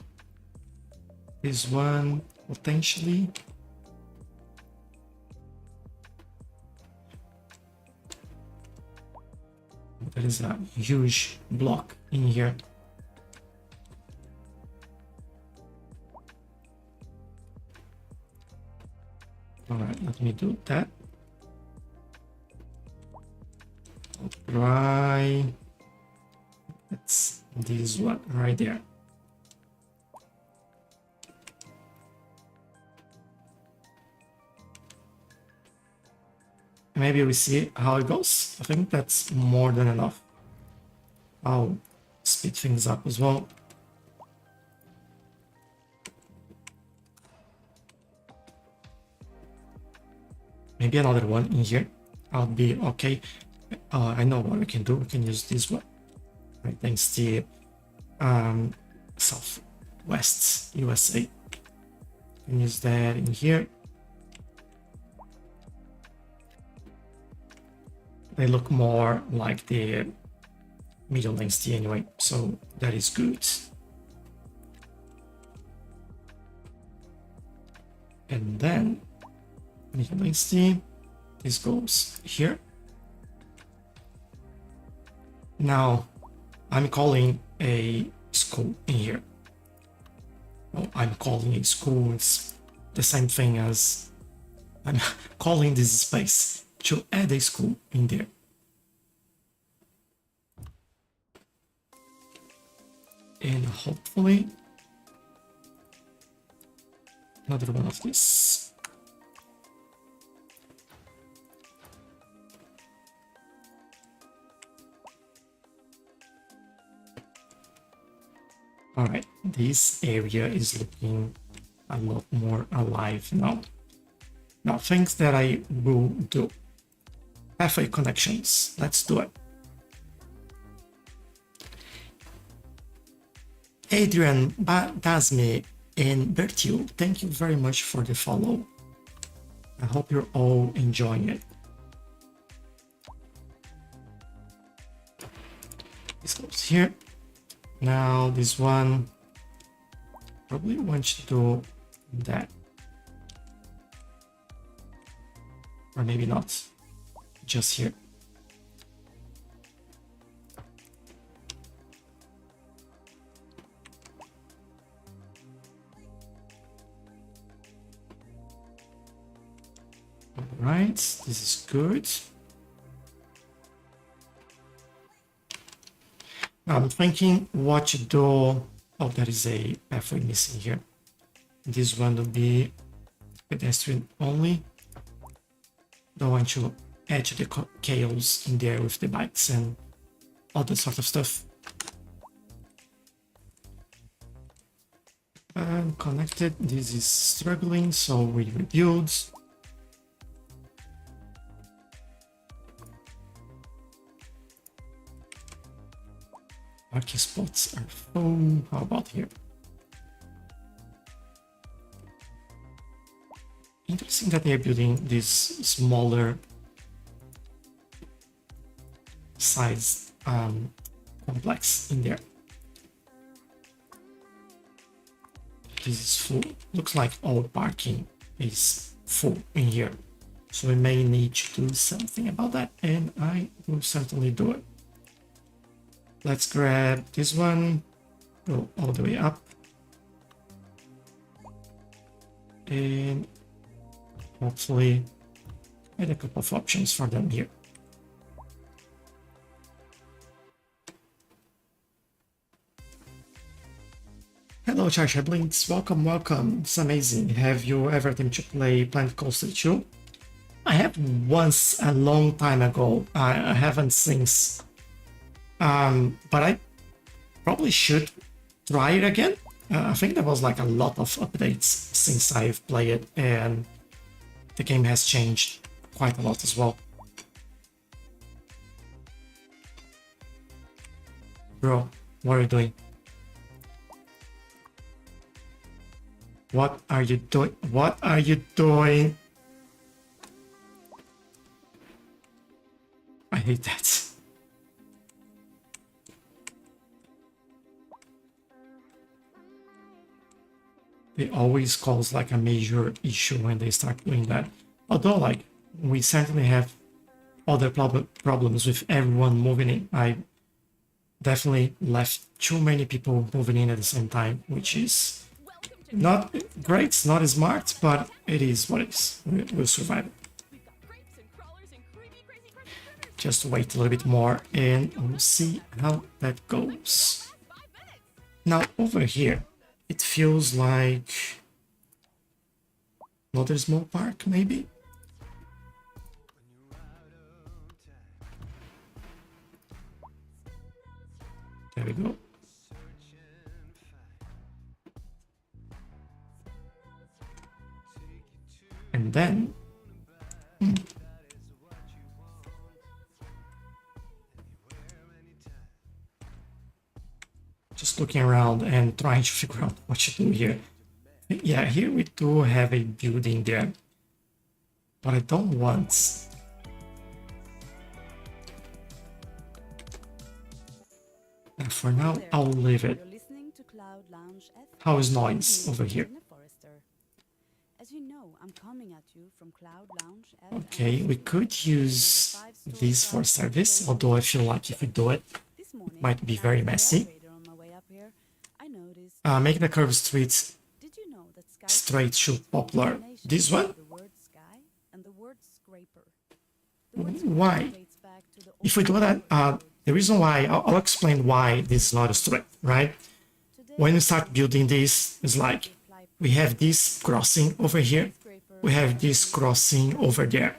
This one potentially. There is a huge block in here. All right, let me do that. I'll try. That's this one right there. Maybe we see how it goes. I think that's more than enough. I'll speed things up as well. Maybe another one in here. I'll be okay. I know what we can do. We can use this one. Right, thanks to Southwest USA. We can use that in here. They look more like the medium density anyway, so that is good. And then medium density, this goes here. Now I'm calling a school in here. Well, I'm calling a school, it's the same thing as I'm calling this space to add a school in there. And hopefully another one of this. All right, this area is looking a lot more alive now. Now, things that I will do. Pathway connections. Let's do it. Adrian, Dasme, and Bertil, thank you very much for the follow. I hope you're all enjoying it. This goes here. Now this one, probably want to do that. Or maybe not. Just here. All right, this is good. Now I'm thinking what to do. Oh, there is a pathway missing here. This one will be pedestrian only. Don't want to add the chaos in there with the bikes and all that sort of stuff. And connected, this is struggling, so we rebuild. Parking spots are full. How about here? Interesting that they're building this smaller size complex in there. This is full. Looks like all parking is full in here. So we may need to do something about that, and I will certainly do it. Let's grab this one, go all the way up, and hopefully get a couple of options for them here. Hello Charger Blinks, welcome, welcome. It's amazing. Have you ever attempted to play Planet Coaster 2? I have once a long time ago. I haven't since. But I probably should try it again. I think there was like a lot of updates since I've played it, and the game has changed quite a lot as well. Bro, what are you doing? What are you doing? What are you doing? I hate that. They always cause like a major issue when they start doing that. Although like we certainly have other problems with everyone moving in. I definitely left too many people moving in at the same time, which is not great, it's not smart, but it is what it is. We'll survive it. Just wait a little bit more and we'll see how that goes. Now over here, it feels like another small park maybe? There we go. And then just looking around and trying to figure out what to do here. Yeah, here we do have a building there, but I don't want. And for now, I'll leave it. How is noise over here? As you know, I'm coming at you from Cloud Lounge. Okay, we could use this for service, although I feel like if we do it, it might be very messy. Make the curved streets straight to popular. This one? Why? If we do that, the reason why, I'll explain why this is not a straight, right? When we start building this, it's like we have this crossing over here, we have this crossing over there.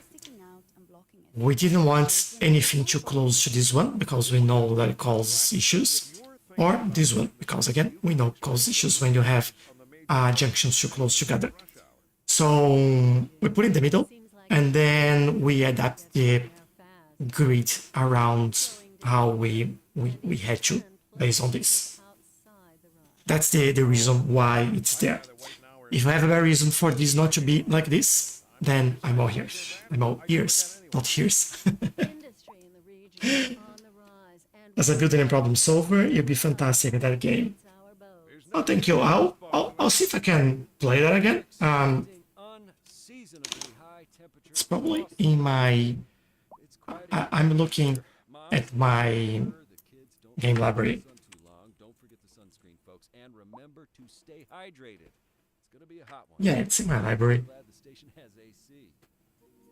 We didn't want anything too close to this one because we know that it causes issues, or this one because again we know it causes issues when you have junctions too close together. So we put it in the middle and then we adapt the grid around how we had to based on this. That's the reason why it's there. If I have a better reason for this not to be like this, then I'm all here. I'm all ears, not ears. As a building and problem solver, you'll be fantastic at that game. Oh, thank you. I'll see if I can play that again. It's probably in my. I'm looking at my game library. Yeah, it's in my library.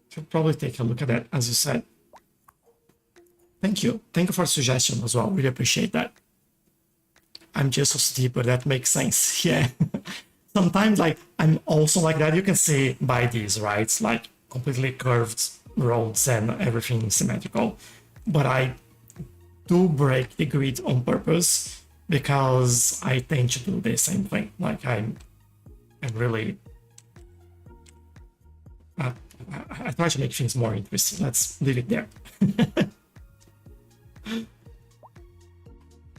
Should probably take a look at that, as you said. Thank you. Thank you for the suggestion as well. Really appreciate that. I'm just OCD, but that makes sense. Yeah. Sometimes, like, I'm also like that. You can see by these, right? It's like completely curved roads and everything symmetrical. But I do break the grid on purpose because I tend to do the same thing. Like, I'm really. I try to make things more interesting. Let's leave it there.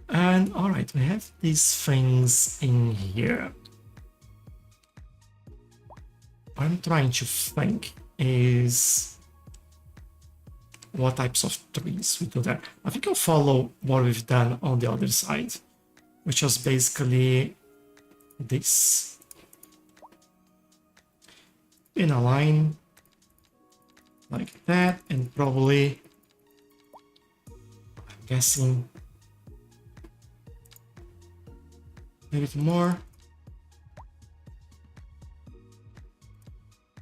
And all right, we have these things in here. What I'm trying to think is what types of trees we do there. I think I'll follow what we've done on the other side, which was basically this. In a line like that, and probably, I'm guessing, a bit more.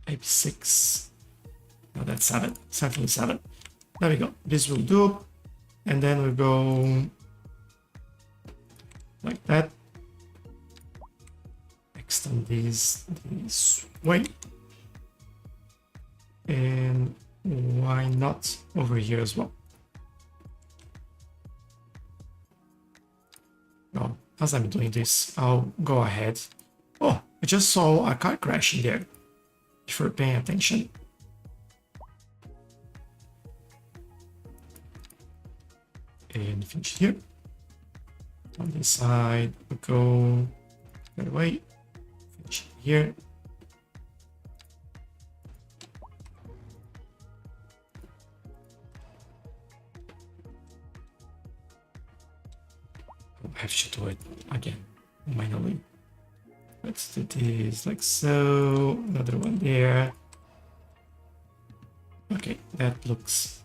Maybe 6. No, that's 7. Certainly 7. There we go. This will do. And then we go like that. Extend these this way. And why not over here as well? Well, as I'm doing this, I'll go ahead. Oh, I just saw a car crash in there. If you're paying attention. And finish here. On this side, we go that way. Finish here. I have to do it again manually. Let's do this like so. Another one there. Okay, that looks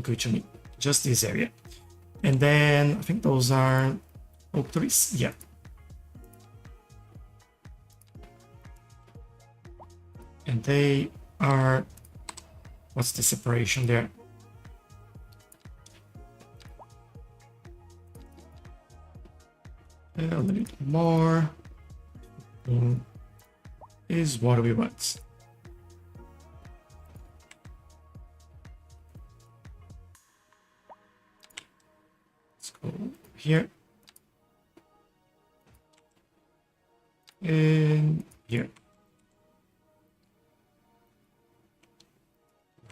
good to me. Just this area. And then I think those are oak trees. Yeah. And they are, what's the separation there? A little bit more is what we want. Let's go here and here.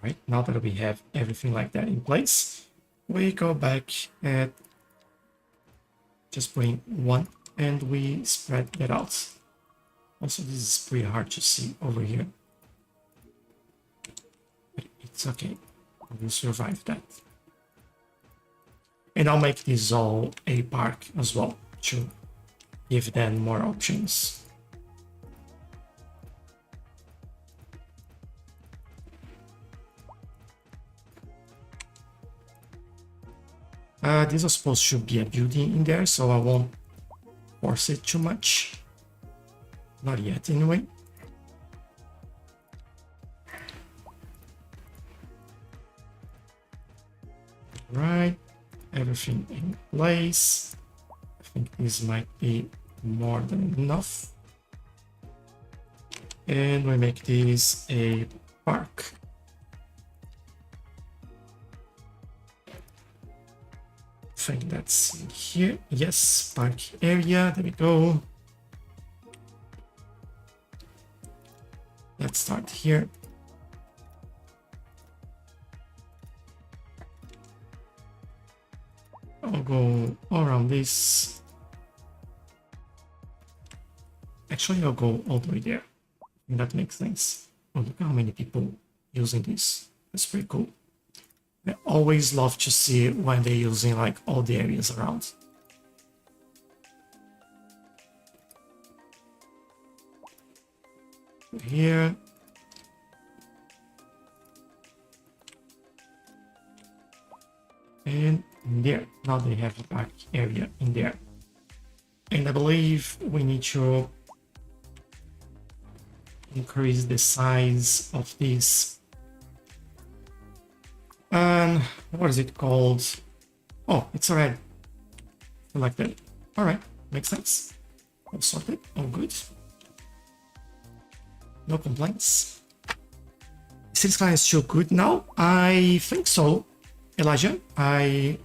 Right, now that we have everything like that in place, we go back and just bring one and we spread that out. Also, this is pretty hard to see over here. But it's okay. We'll survive that. And I'll make this all a park as well to give them more options. This is supposed to be a building in there, so I won't force it too much. Not yet, anyway. Right, everything in place. I think this might be more than enough. And we make this a park. I think that's here. Yes, park area. There we go. Let's start here. I'll go around this. Actually, I'll go all the way there. That makes sense. Oh, look how many people using this. That's pretty cool. I always love to see when they're using like all the areas around. Here. And there. Now they have a back area in there. And I believe we need to increase the size of this. And what is it called? Oh, it's already like that. All right, makes sense. All sorted, all good. No complaints. Cities Skylines is still good now? I think so, Elijah. I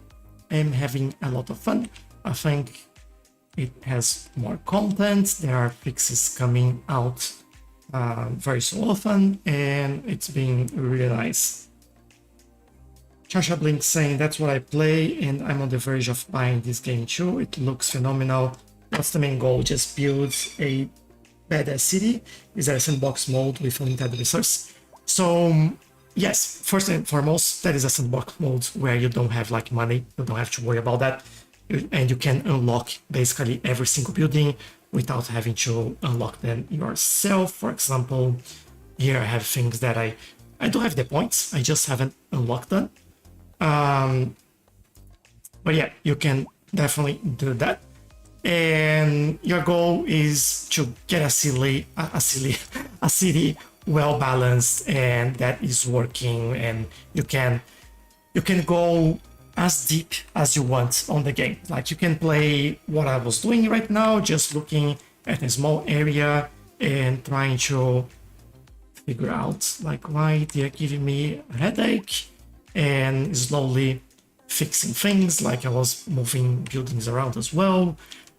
am having a lot of fun. I think it has more content. There are fixes coming out very so often, and it's been really nice. Chasha Blink saying that's what I play, and I'm on the verge of buying this game too. It looks phenomenal. What's the main goal? Just build a badass city? Is there a sandbox mode with limited resource? So yes, first and foremost, that is a sandbox mode where you don't have like money. You don't have to worry about that, and you can unlock basically every single building without having to unlock them yourself. For example, here I have things that I don't have the points. I just haven't unlocked them. But yeah, you can definitely do that. and your goal is to get a city well balanced and that is working, and you can go as deep as you want on the game. Like you can play what I was doing right now, just looking at a small area and trying to figure out like why they're giving me a headache, and slowly fixing things. Like I was moving buildings around as well.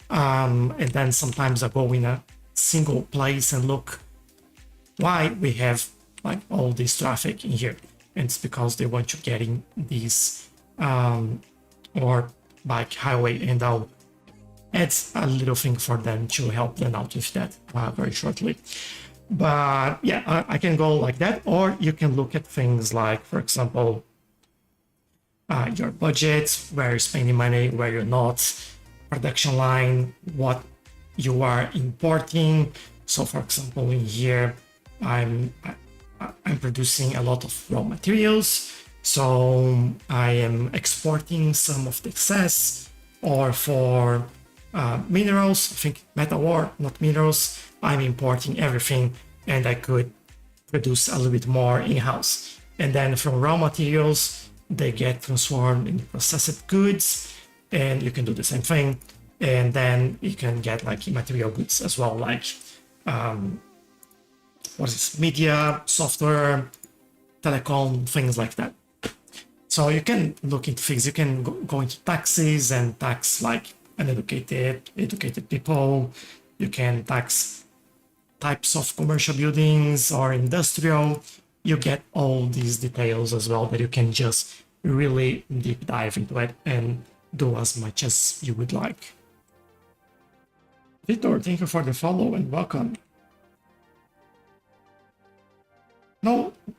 And then sometimes I go in a single place and look why we have like all this traffic in here. And it's because they want to get in these or bike highway, and I'll add a little thing for them to help them out with that very shortly. But yeah, I can go like that, or you can look at things like, for example, your budget, where you're spending money, where you're not, production line, what you are importing. So for example, in here, I'm producing a lot of raw materials, so I am exporting some of the excess. Or for minerals, I think metal ore, not minerals, I'm importing everything, and I could produce a little bit more in-house. And then from raw materials, they get transformed into processed goods, and you can do the same thing. And then you can get like immaterial goods as well, like what is this? Media, software, telecom, things like that. So you can look into things. You can go into taxes and tax like educated people. You can tax types of commercial buildings or industrial. You get all these details as well that you can just really deep dive into it and do as much as you would like. Victor, thank you for the follow and welcome.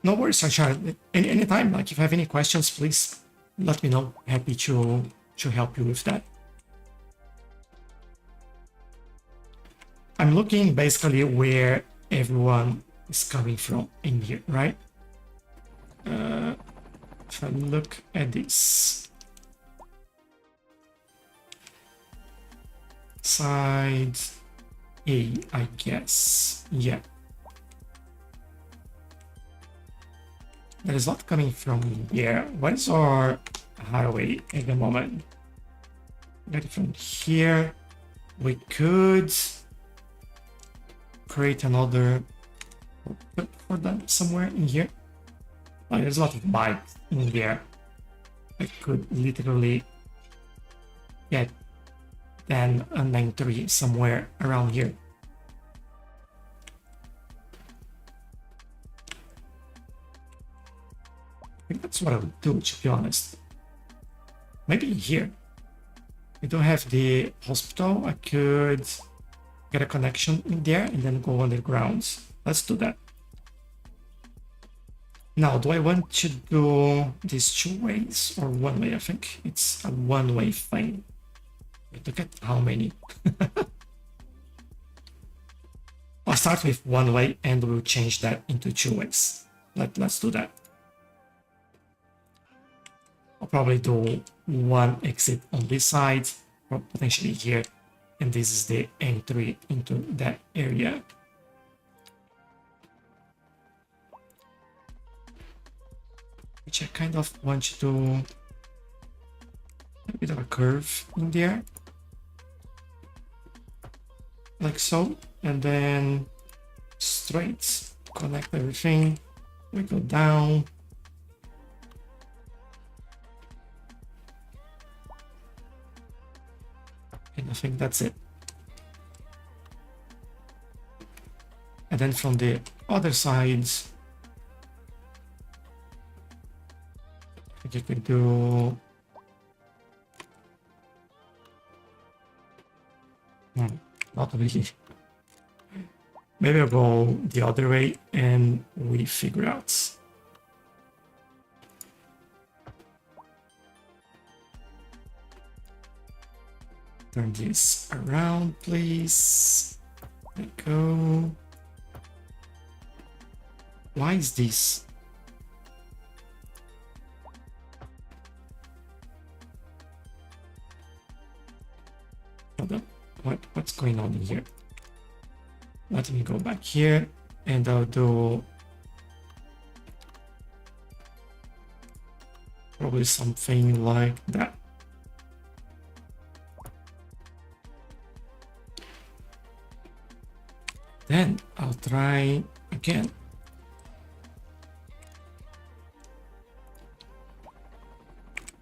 No worries, Sunshine. Anytime, like if you have any questions, please let me know. Happy to help you with that. I'm looking basically where everyone is coming from in here, right? If I look at this side A, I guess, yeah. There is a lot coming from here. What is our highway at the moment? Get it from here. We could create another for them somewhere in here. Like, there's a lot of bikes in there. I could literally get then a 9-3 somewhere around here. I think that's what I would do, to be honest. Maybe here. We don't have the hospital. I could get a connection in there and then go underground. Let's do that. Now, do I want to do these 2 ways or 1 way? I think it's a 1-way thing. Look at how many. I'll start with 1 way and we'll change that into 2 ways. Let's do that. I'll probably do 1 exit on this side, or potentially here, and this is the entry into that area. Which I kind of want to do a bit of a curve in there. Like so, and then straight, connect everything, we go down. And I think that's it. And then from the other sides, I think you could do not really. Maybe I'll go the other way and we figure out. Turn this around, please. There we go. Why is this? Hold going on here? Let me go back here and I'll do probably something like that. Then I'll try again.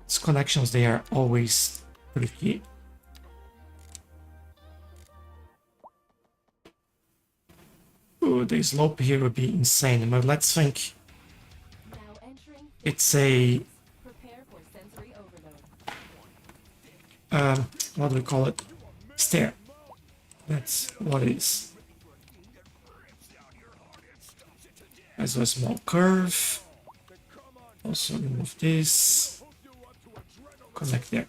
These connections, they are always tricky. Ooh, the slope here would be insane, but let's think. Now entering It's a prepare for sensory overload. what do we call it? Stair. That's what it is. As a small curve. Also remove this. Connect there.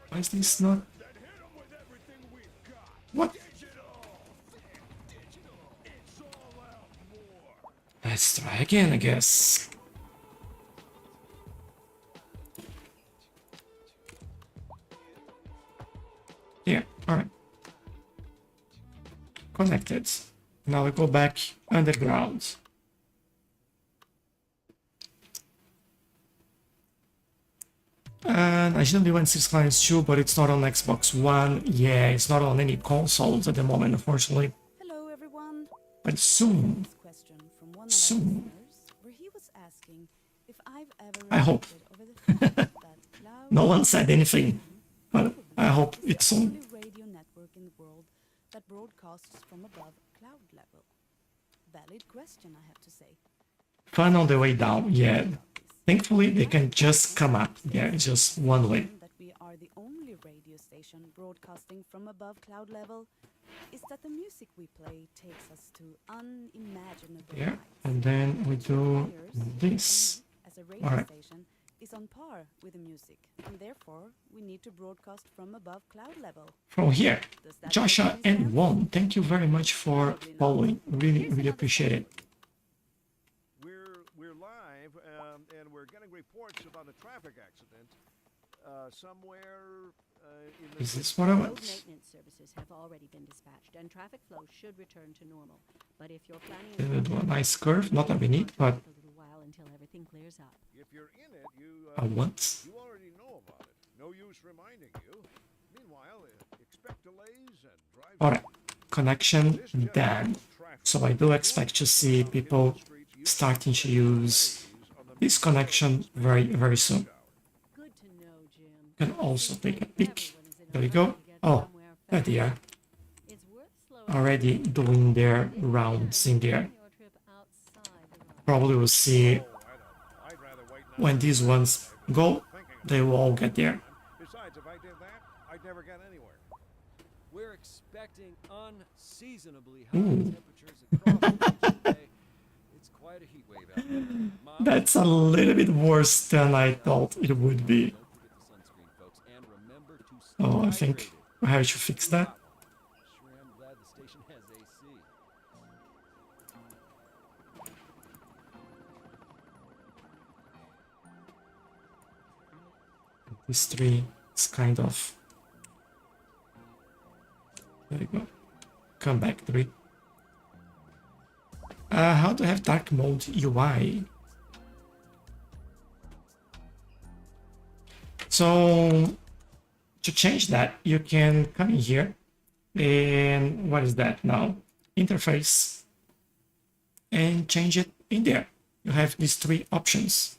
Why is this not? What? Let's try again, I guess. Yeah, alright. Connected. Now we go back underground. And I shouldn't be on Cities Skylines 2, but it's not on Xbox One. Yeah, it's not on any consoles at the moment, unfortunately. Hello, everyone. But soon. This question from one of our Soon. listeners, where he was asking if I've ever I hope. reflected over the fact that cloud No one said anything, but I hope it's the soon. only radio network in the world that broadcasts from above cloud level. Valid question, I have to say. Fun on the way down, yeah. Thankfully, they can just come up. Yeah, it's just one way. That we are the only radio station broadcasting from above cloud level is that the music we play takes us to unimaginable Yeah, heights. and then we do this. As a radio Alright. station is on par with the music, and therefore we need to broadcast from above cloud level. From here, Does that Joshua make any and sense? Won, thank you very much for following. Really, really appreciate it. We're live, and we're getting reports about a traffic accident somewhere in the. Is this what I Road want? maintenance services have already been dispatched, and traffic flow should return to normal. But if you're planning Then we'll do a nice curve, not that we need, but a little while until everything clears up. If you're in it, I want. you already know about it. No use reminding you. Meanwhile, expect delays and drive. Alright, connection done. So I do expect to see people starting to use this connection very, very soon. Good to know, Jim. Can also take a peek. There we go. Oh, there they are. It's worth slowing Already doing their rounds in there. your trip outside the line. Probably will see I'd rather wait now. when these ones go, they will all get there. Besides, if I did that, I'd never get anywhere. We're expecting unseasonably high Ooh. temperatures across the region today. It's quite a heat wave out there. Mom, That's a little bit worse than I thought it would be. don't forget the sunscreen, folks, and remember to stay Oh, I think hydrated. I have to fix that. Sure am glad the station has AC. This tree is kind of... There you go. Come back, tree. How to have dark mode UI? So, to change that, you can come in here. And what is that now? Interface. And change it in there. You have these three options.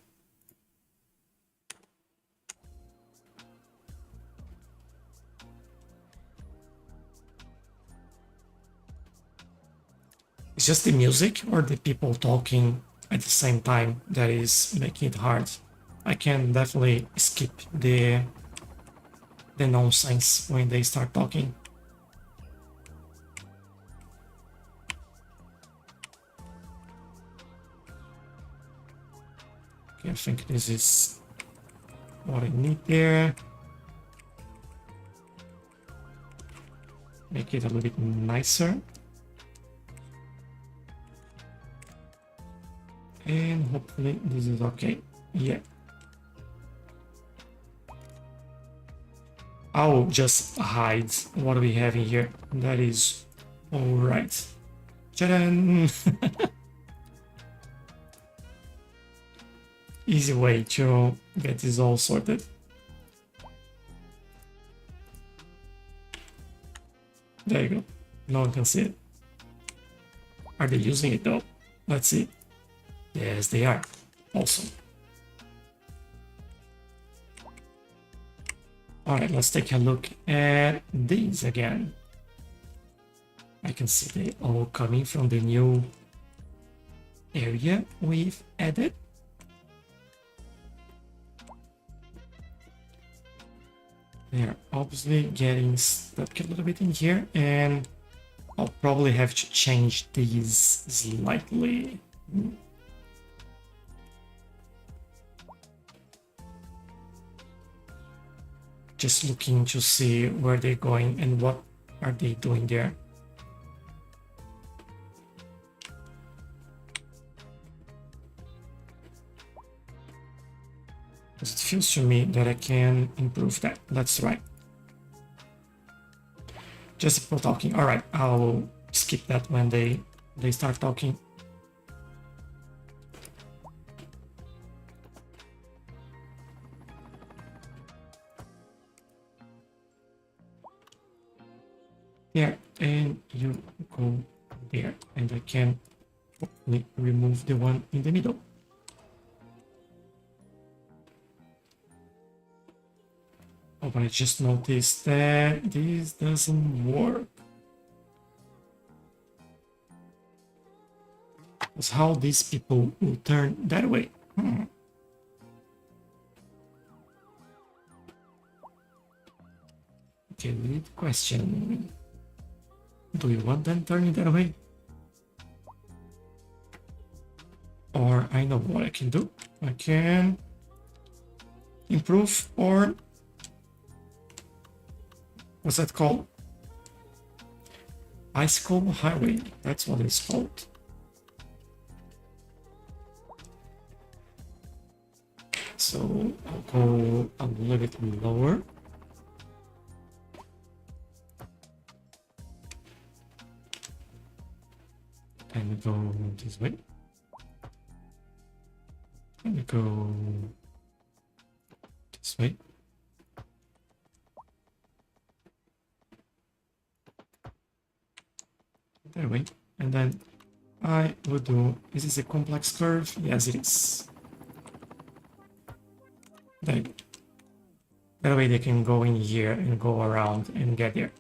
It's just the music or the people talking at the same time that is making it hard. I can definitely skip the nonsense when they start talking. Okay, I think this is what I need there. Make it a little bit nicer. And hopefully this is okay. Yeah. I'll just hide what we have in here. That is all right. Ta-da! Easy way to get this all sorted. There you go. No one can see it. Are they using it though? Let's see. Yes, they are. Awesome. Alright, let's take a look at these again. I can see they all coming from the new area we've added. They're obviously getting stuck a little bit in here, and I'll probably have to change these slightly. Just looking to see where they're going and what are they doing there. It feels to me that I can improve that. Let's try. Just people talking. All right, I'll skip that when they start talking. There, and you go there, and I can hopefully remove the one in the middle. Oh, but I just noticed that this doesn't work. That's how these people will turn that way. Okay, lead question. Do you want them turning that way? Or I know what I can do. I can improve, or what's that called? Bicycle highway. That's what it's called. So I'll go a little bit lower. And go this way. And go this way. That way. And then I would do, is this a complex curve? Yes, it is. There you go. That way they can go in here and go around and get there.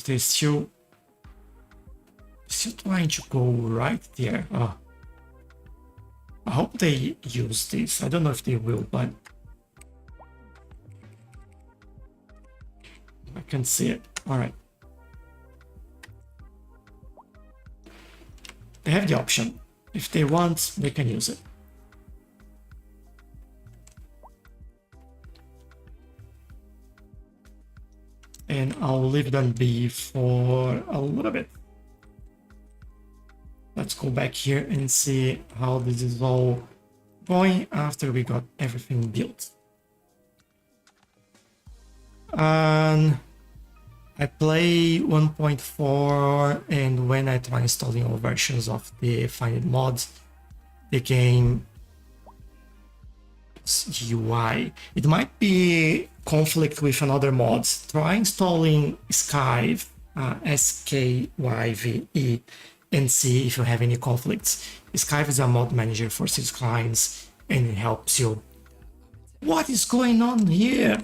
They're still trying to go right there. Oh. I hope they use this. I don't know if they will, but I can see it. All right. They have the option. If they want, they can use it. And I'll leave them be for a little bit. Let's go back here and see how this is all going after we got everything built. And I play 1.4, and when I try installing all versions of the Find It mods, the game UI, it might be conflict with another mods. Try installing Skyve, SKYVE, and see if you have any conflicts. Skyve is a mod manager for Cities Skylines, and it helps you. What is going on here?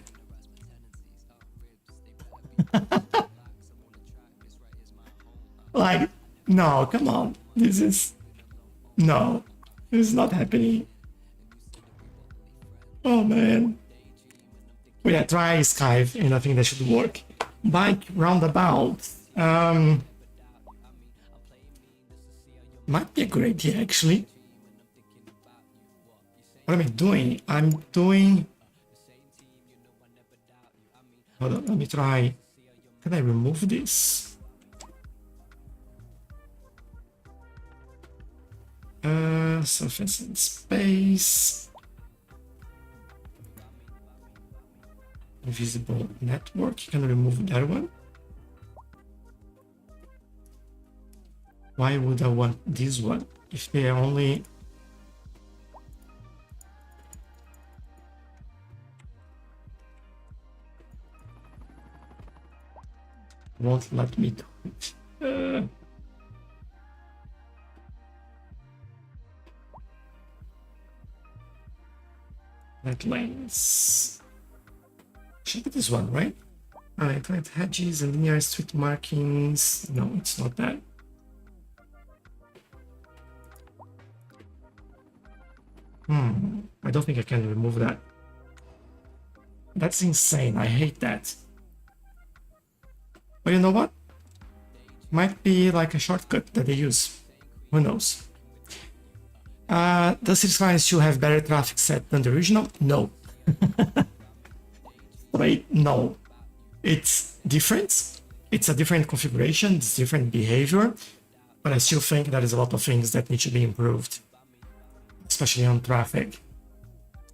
Like, no, come on. This is not happening. Oh man. But yeah, try Skype, and I think that should work. Bike roundabout. Might be a good idea actually. What am I doing? I'm doing. Hold on, let me try. Can I remove this? surface and space. Invisible network, you can remove that one. Why would I want this one if they are only won't let me do it. Net lanes. Should be this one, right? Internet hedges and linear street markings. No, it's not that. I don't think I can remove that. That's insane. I hate that. But you know what? Might be like a shortcut that they use. Who knows? Does Cities Skylines 2 have better traffic set than the original? No. Right? No. It's different. It's a different configuration. It's different behavior. But I still think there is a lot of things that need to be improved, especially on traffic.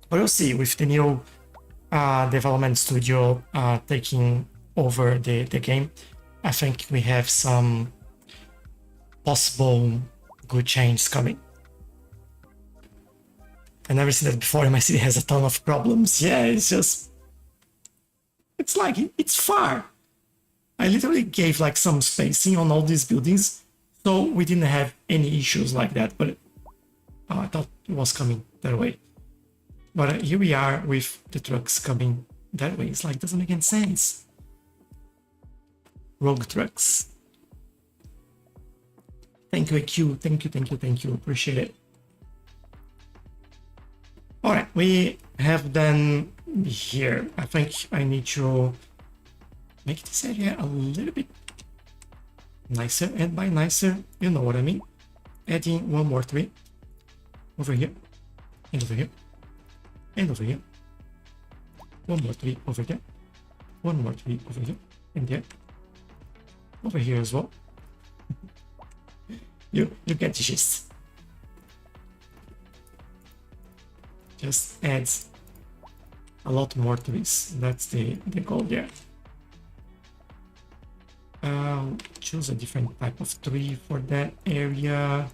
But we'll see with the new development studio taking over the game. I think we have some possible good changes coming. I never seen that before, and my city has a ton of problems. Yeah, it's just... It's like, it's far. I literally gave like some spacing on all these buildings, so we didn't have any issues like that, but I thought it was coming that way. But here we are with the trucks coming that way. It's like, doesn't make any sense. Rogue trucks. Thank you, AQ. Thank you. Appreciate it. All right, we have then here. I think I need to make this area a little bit nicer, and by nicer, you know what I mean. Adding one more tree over here, and over here, and over here. One more tree over there, one more tree over here, and there. Over here as well. You get the gist. Just adds a lot more trees. That's the goal there. Choose a different type of tree for that area.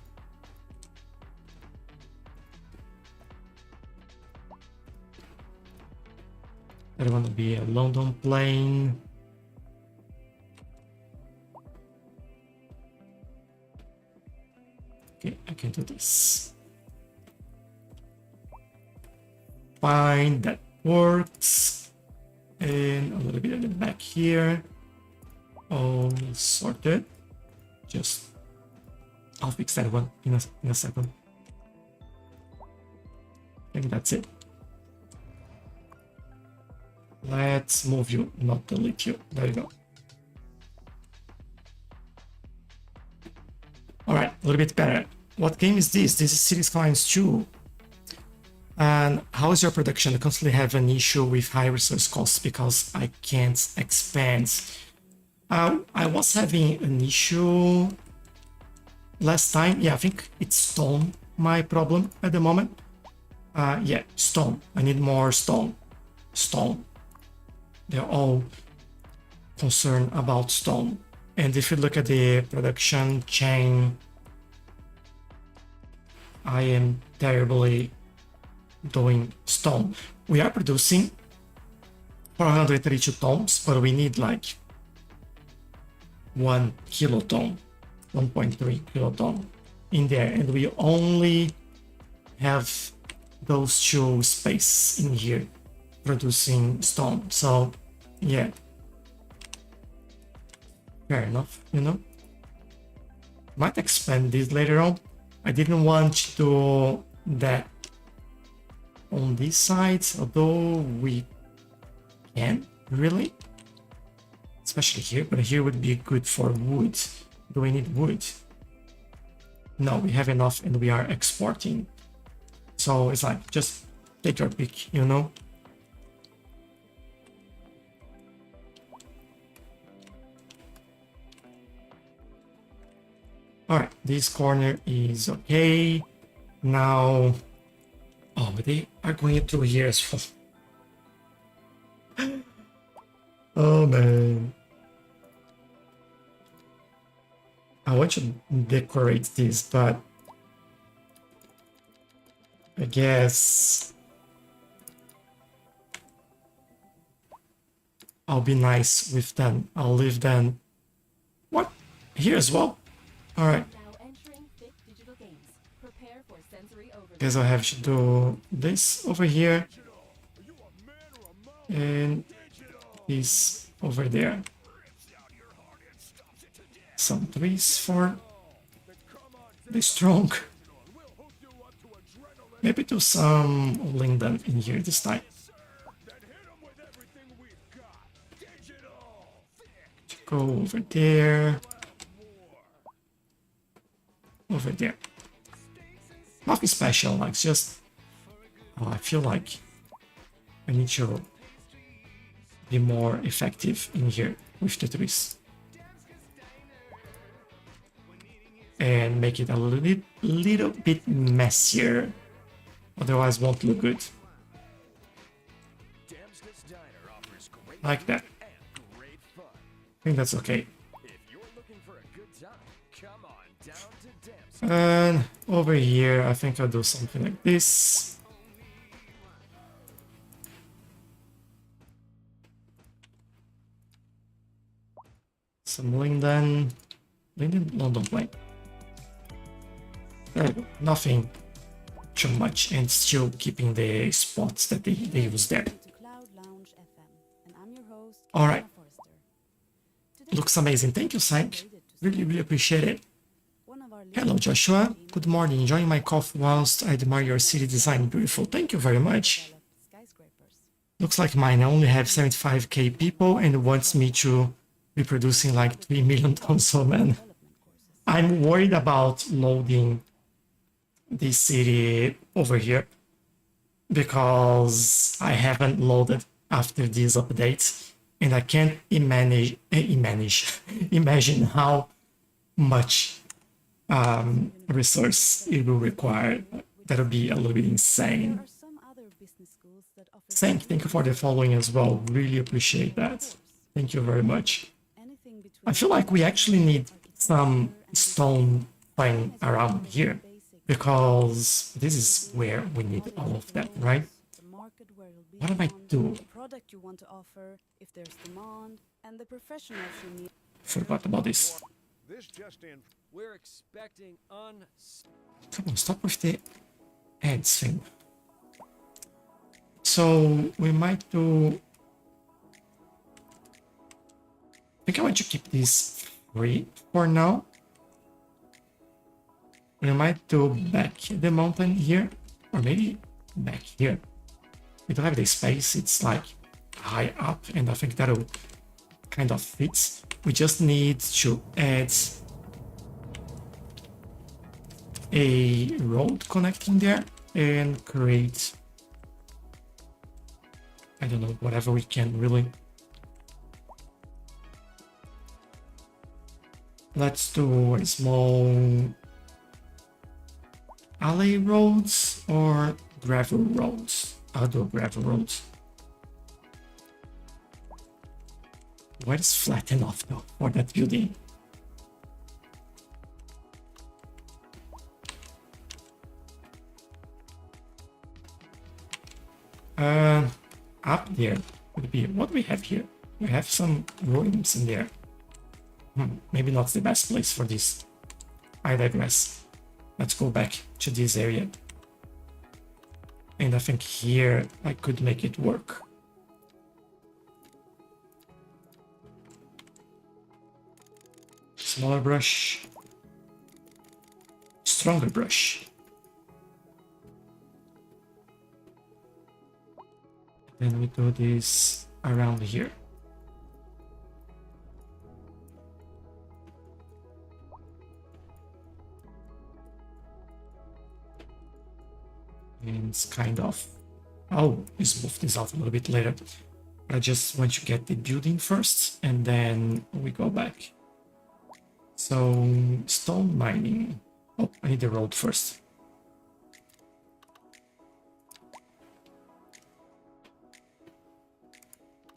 I want to be a London plane. Okay, I can do this. Fine, that works. And a little bit at the back here. All sorted. Just, I'll fix that one in a second. I think that's it. Let's move you, not delete you. There you go. Alright, a little bit better. What game is this? This is Cities Skylines 2. And how is your production? I constantly have an issue with high resource costs because I can't expand. I was having an issue last time. Yeah, I think it's stone, my problem at the moment. Yeah, stone. I need more stone. Stone. They're all concerned about stone. And if you look at the production chain, I am terribly doing stone. We are producing 432 tons, but we need like 1 kiloton, 1.3 kiloton in there, and we only have those two spaces in here producing stone. So yeah, fair enough, you know. Might expand this later on. I didn't want to do that on this side, although we can really, especially here, but here would be good for wood. Do we need wood? No, we have enough and we are exporting. So it's like, just take your pick, you know. All right, this corner is okay. Now, oh, but they are going through here as well. Oh man. I want to decorate this, but I guess I'll be nice with them. I'll leave them. What? Here as well? Alright. Now entering Fit Digital Games. Prepare for sensory overload. Guess I'll have to do this over here. And this over there. Some trees for the strong. Maybe do some linden in here this time. Go over there. Over there. Nothing special, like just... Oh, I feel like I need to be more effective in here with the trees. And make it a little bit messier. Otherwise won't look good. Like that. I think that's okay. And over here, I think I'll do something like this. Some linden. Linden? No, don't play. There we go. Nothing too much, and still keeping the spots that they use there. Alright. Looks amazing. Thank you, Sank. Really appreciate it. Hello, Joshua. Good morning. Enjoying my coffee whilst I admire your city design. Beautiful. Thank you very much. Looks like mine. I only have 75k people and it wants me to be producing like 3 million tons. So, man, I'm worried about loading this city over here because I haven't loaded after this update and I can't imagine how much resource it will require. That'll be a little bit insane. Thank you for the following as well. Really appreciate that. Thank you very much. I feel like we actually need some stone thing around here because this is where we need all of that, right? What am I doing? Forgot about this. We're expecting Come on, stop with the ads thing. So we might do... I think I want to keep this free for now. We might do back the mountain here, or maybe back here. We don't have the space, it's like high up, and I think that'll kind of fit. We just need to add a road connecting there and create, I don't know, whatever we can really. Let's do a small alley roads or gravel roads. I'll do gravel roads. Where is flat enough though for that building? Up there would be what we have here. We have some ruins in there. Maybe not the best place for this. I digress. Let's go back to this area. And I think here I could make it work. Smaller brush. Stronger brush. Then we do this around here. And it's kind of... I'll smooth this out a little bit later. I just want to get the building first and then we go back. So, stone mining. Oh, I need the road first.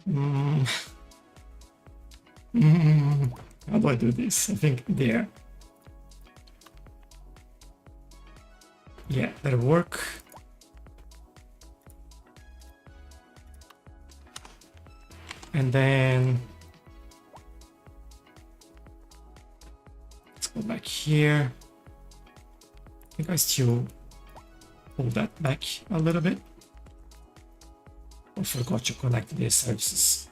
Mm. Mm. How do I do this? I think there. Yeah, that'll work. And then let's go back here. I think I still pull that back a little bit. I forgot to connect the services.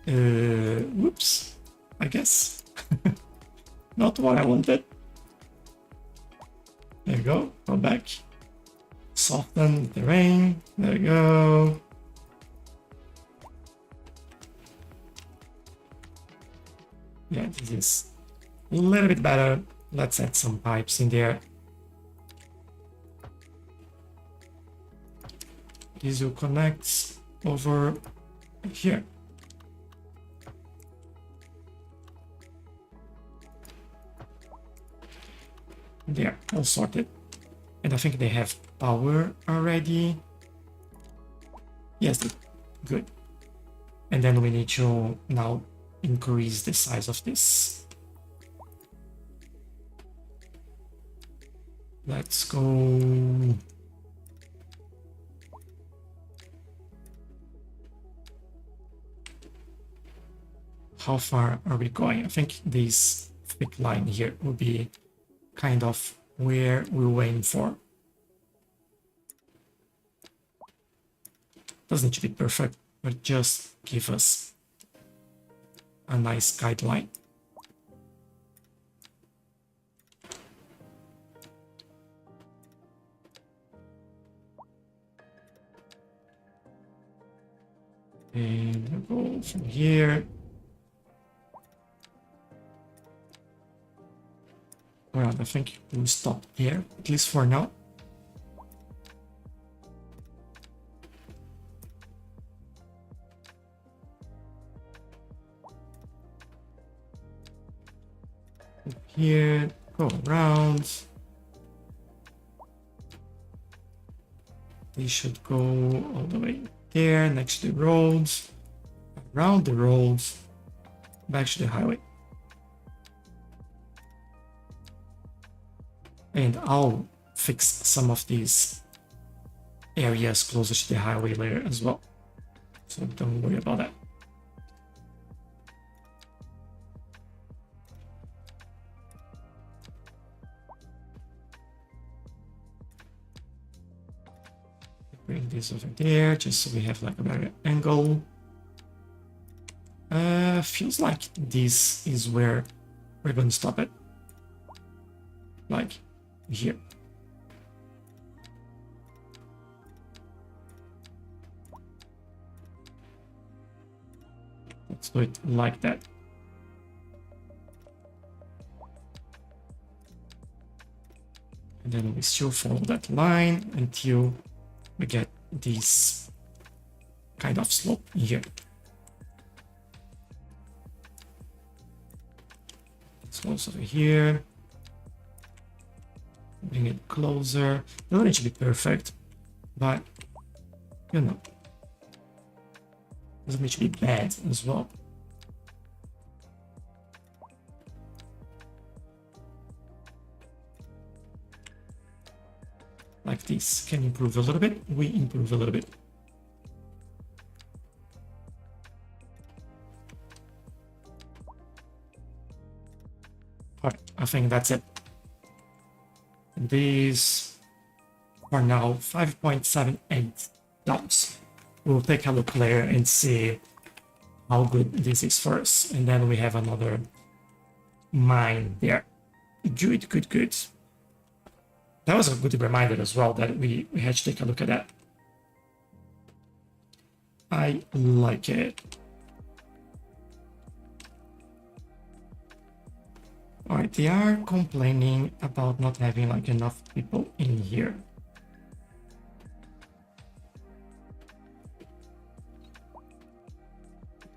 Whoops, I guess. Not what I wanted. There you go, go back. Soften the terrain, there you go. Yeah, this is a little bit better. Let's add some pipes in there. This will connect over here. There, all sorted. And I think they have power already. Yes, good. And then we need to now increase the size of this. Let's go. How far are we going? I think this thick line here will be kind of where we'll aim for. Doesn't need to be perfect, but just give us a nice guideline. And we'll go from here. Well, I think we'll stop here, at least for now. Here, go around. They should go all the way there, next to the roads, around the roads, back to the highway. And I'll fix some of these areas closer to the highway later as well. So don't worry about that. Bring this over there, just so we have like a better angle. Feels like this is where we're going to stop it. Like here. Let's do it like that. And then we still follow that line until we get this kind of slope here. Let's close over here. Bring it closer. Doesn't need to be perfect, but you know, doesn't need to be bad as well. Like this. Can improve a little bit. We improve a little bit. Alright, I think that's it. These are now 5.78 dumps. We'll take a look later and see how good this is for us. And then we have another mine there. Good, good, good. That was a good reminder as well that we had to take a look at that. I like it. Alright, they are complaining about not having like enough people in here.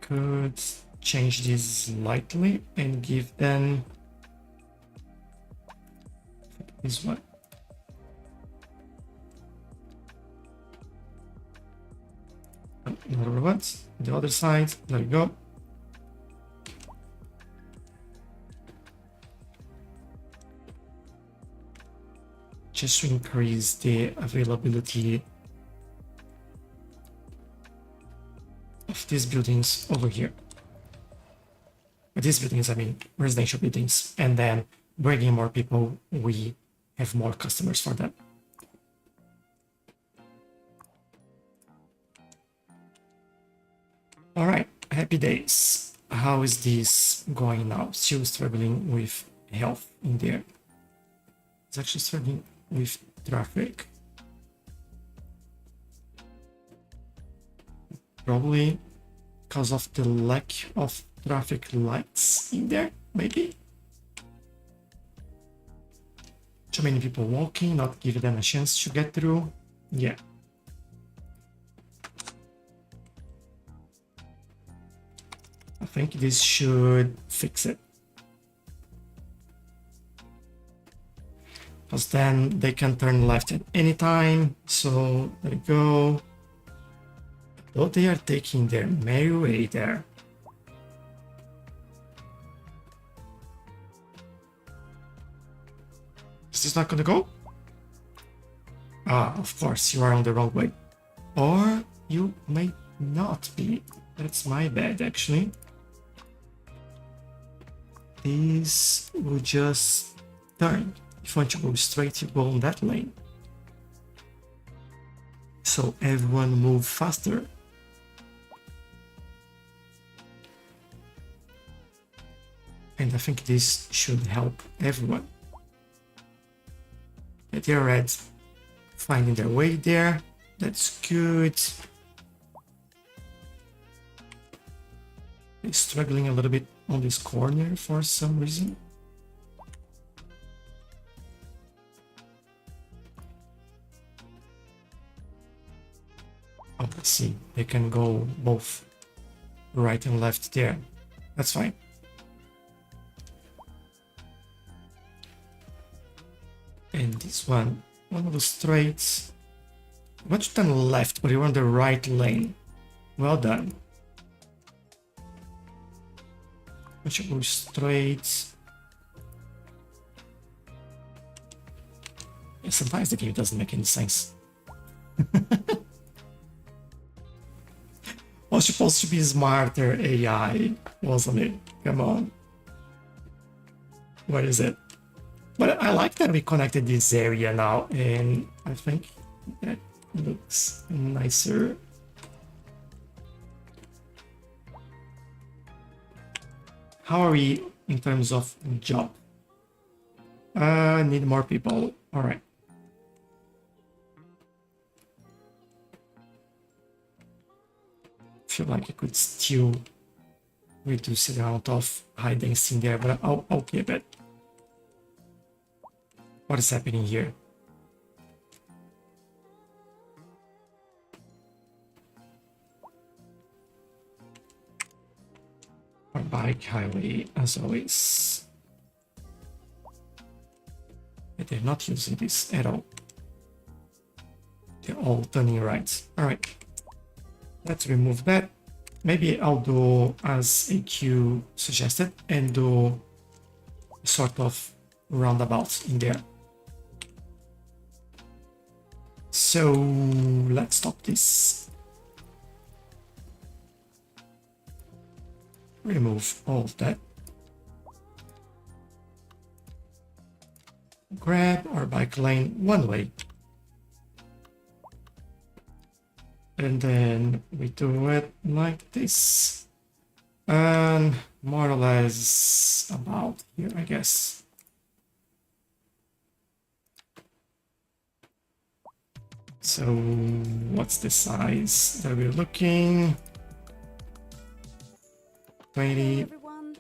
Could change this slightly and give them this one. Another one. The other side. There we go. Just to increase the availability of these buildings over here. With these buildings, I mean residential buildings, and then bringing more people, we have more customers for that. All right, happy days. How is this going now? Still struggling with health in there. It's actually struggling with traffic. Probably because of the lack of traffic lights in there, maybe. Too many people walking, not giving them a chance to get through. Yeah. I think this should fix it. Because then they can turn left at any time. So there we go. Though they are taking their merry way there. Is this not gonna go? Ah, of course, you are on the wrong way. Or you may not be. That's my bad, actually. This will just turn. If you want to go straight, you go on that lane. So everyone move faster. And I think this should help everyone. They're already finding their way there. That's good. They're struggling a little bit on this corner for some reason. Oh, let's see. They can go both right and left there. That's fine. And this one of the straights. I want to turn left, but you're on the right lane. Well done. I should go straight. Yeah, sometimes the game doesn't make any sense. Was supposed to be smarter AI, wasn't it? Come on. Where is it? But I like that we connected this area now, and I think that looks nicer. How are we in terms of job? Need more people. All right. Feel like I could still reduce the amount of high density in there, but I'll keep it. What is happening here? Our bike highway, as always. But they're not using this at all. They're all turning right. All right. Let's remove that. Maybe I'll do as AQ suggested and do sort of roundabout in there. So let's stop this. Remove all of that. Grab our bike lane one way. And then we do it like this. And more or less about here, I guess. So what's the size that we're looking? 20. Hey everyone.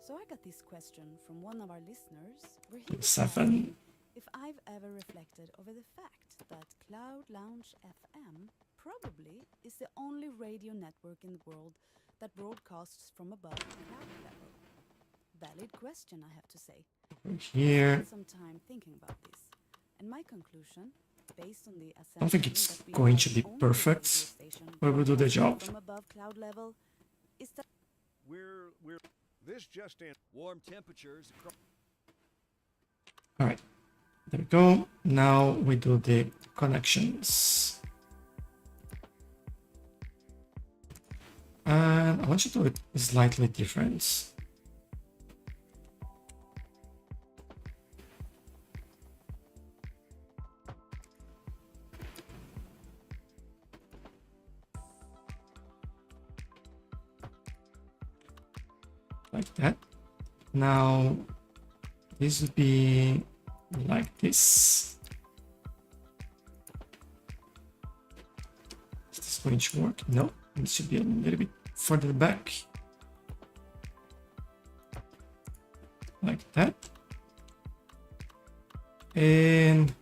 So I got this question from one of our listeners where he was 7. asking if I've ever reflected over the fact that Cloud Lounge FM probably is the only radio network in the world that broadcasts from above cloud level. Valid question, I have to say. Here. Spent some time thinking about this, and my conclusion based on the I don't think assumption it's that we going have to be only perfect, radio station but we'll do the broadcasting job. from above cloud level. Is that We're this just in. Warm temperatures across. All right, there we go. Now we do the connections. And I want you to do it slightly different. Like that. Now this would be like this. Is this going to work? No, it should be a little bit further back. Like that. And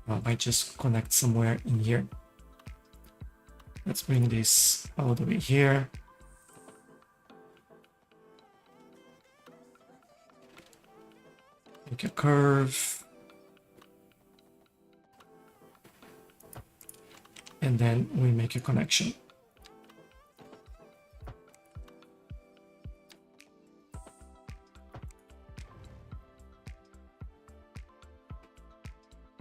I might just connect somewhere in here. Let's bring this all the way here. Make a curve. And then we make a connection.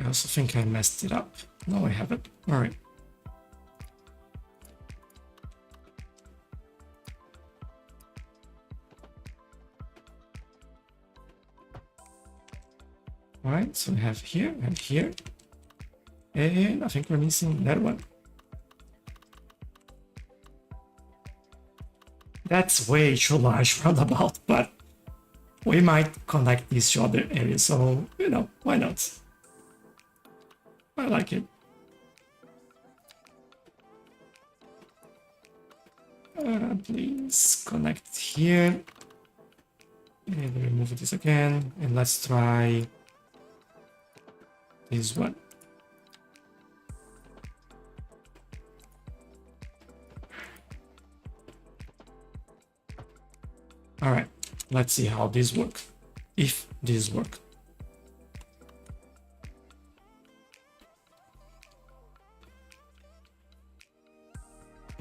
I also think I messed it up. No, I haven't. All right. All right, so we have here and here. And I think we're missing that one. That's way too large roundabout, but we might connect these to other areas, so, you know, why not? I like it. Please connect here. And remove this again, and let's try this one. All right, let's see how this works. If this works.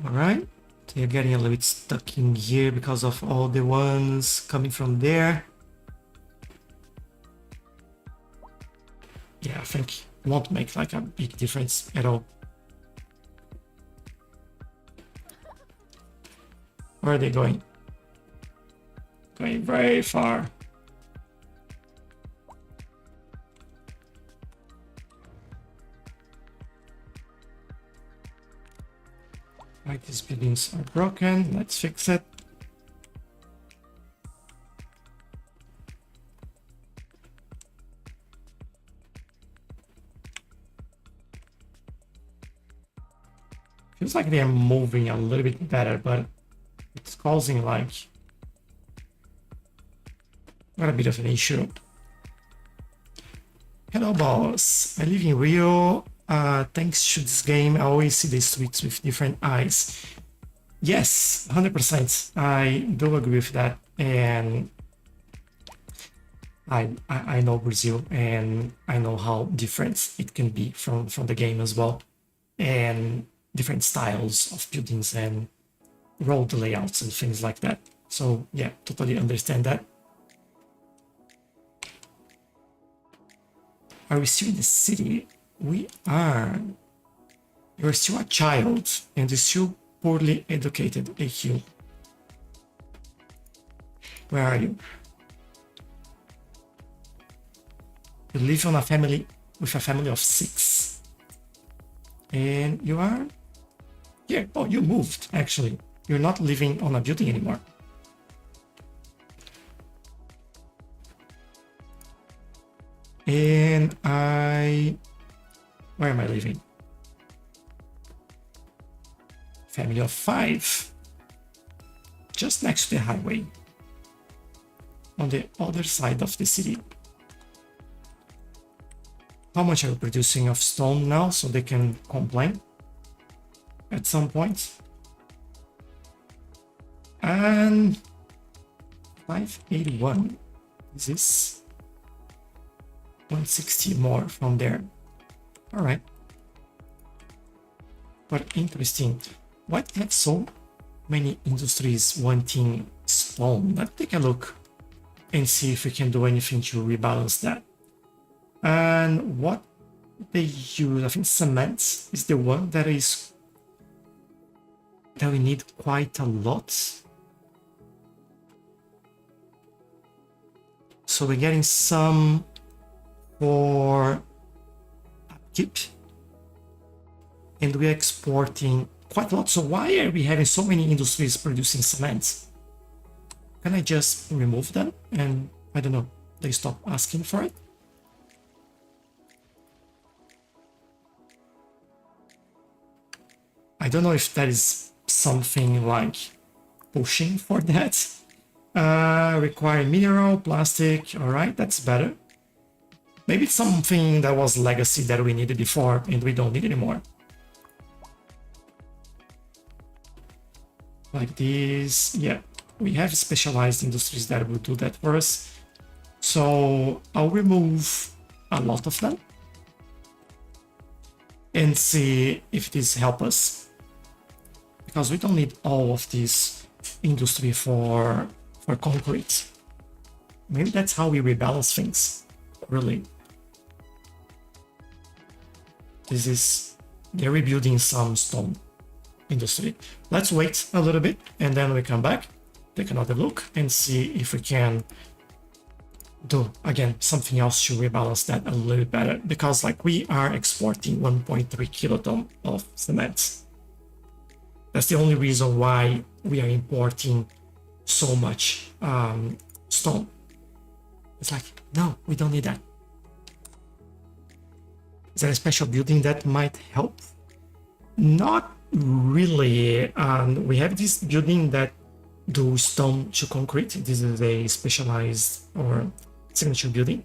All right, so you're getting a little bit stuck in here because of all the ones coming from there. Yeah, I think it won't make like a big difference at all. Where are they going? Going very far. Right, these buildings are broken. Let's fix it. Feels like they are moving a little bit better, but it's causing like quite a bit of an issue. Hello, boss. I live in Rio. Thanks to this game, I always see the streets with different eyes. Yes, 100%. I do agree with that, and I know Brazil, and I know how different it can be from the game as well, and different styles of buildings and road layouts and things like that. So yeah, totally understand that. Are we still in the city? We are. You're still a child and you're still poorly educated, AQ. Where are you? You live on a family with a family of 6. And you are here. Oh, you moved actually. You're not living on a building anymore. And where am I living? Family of 5. Just next to the highway. On the other side of the city. How much are you producing of stone now so they can complain at some point? And 581. Is this? 160 more from there. All right. But interesting. Why do you have so many industries wanting stone? Let's take a look and see if we can do anything to rebalance that. And what they use, I think cement is the one that we need quite a lot. So we're getting some for upkeep, and we're exporting quite a lot. So why are we having so many industries producing cement? Can I just remove them and, I don't know, they stop asking for it? I don't know if that is something like pushing for that. Require mineral, plastic, alright, that's better. Maybe it's something that was legacy that we needed before and we don't need anymore. Like this, yeah. We have specialized industries that will do that for us. So I'll remove a lot of them and see if this helps us. Because we don't need all of this industry for concrete. Maybe that's how we rebalance things, really. This is, they're rebuilding some stone industry. Let's wait a little bit and then we come back, take another look and see if we can do again something else to rebalance that a little bit better, because like we are exporting 1.3 kiloton of cement. That's the only reason why we are importing so much stone. It's like, no, we don't need that. Is there a special building that might help? Not really. We have this building that do stone to concrete. This is a specialized or signature building.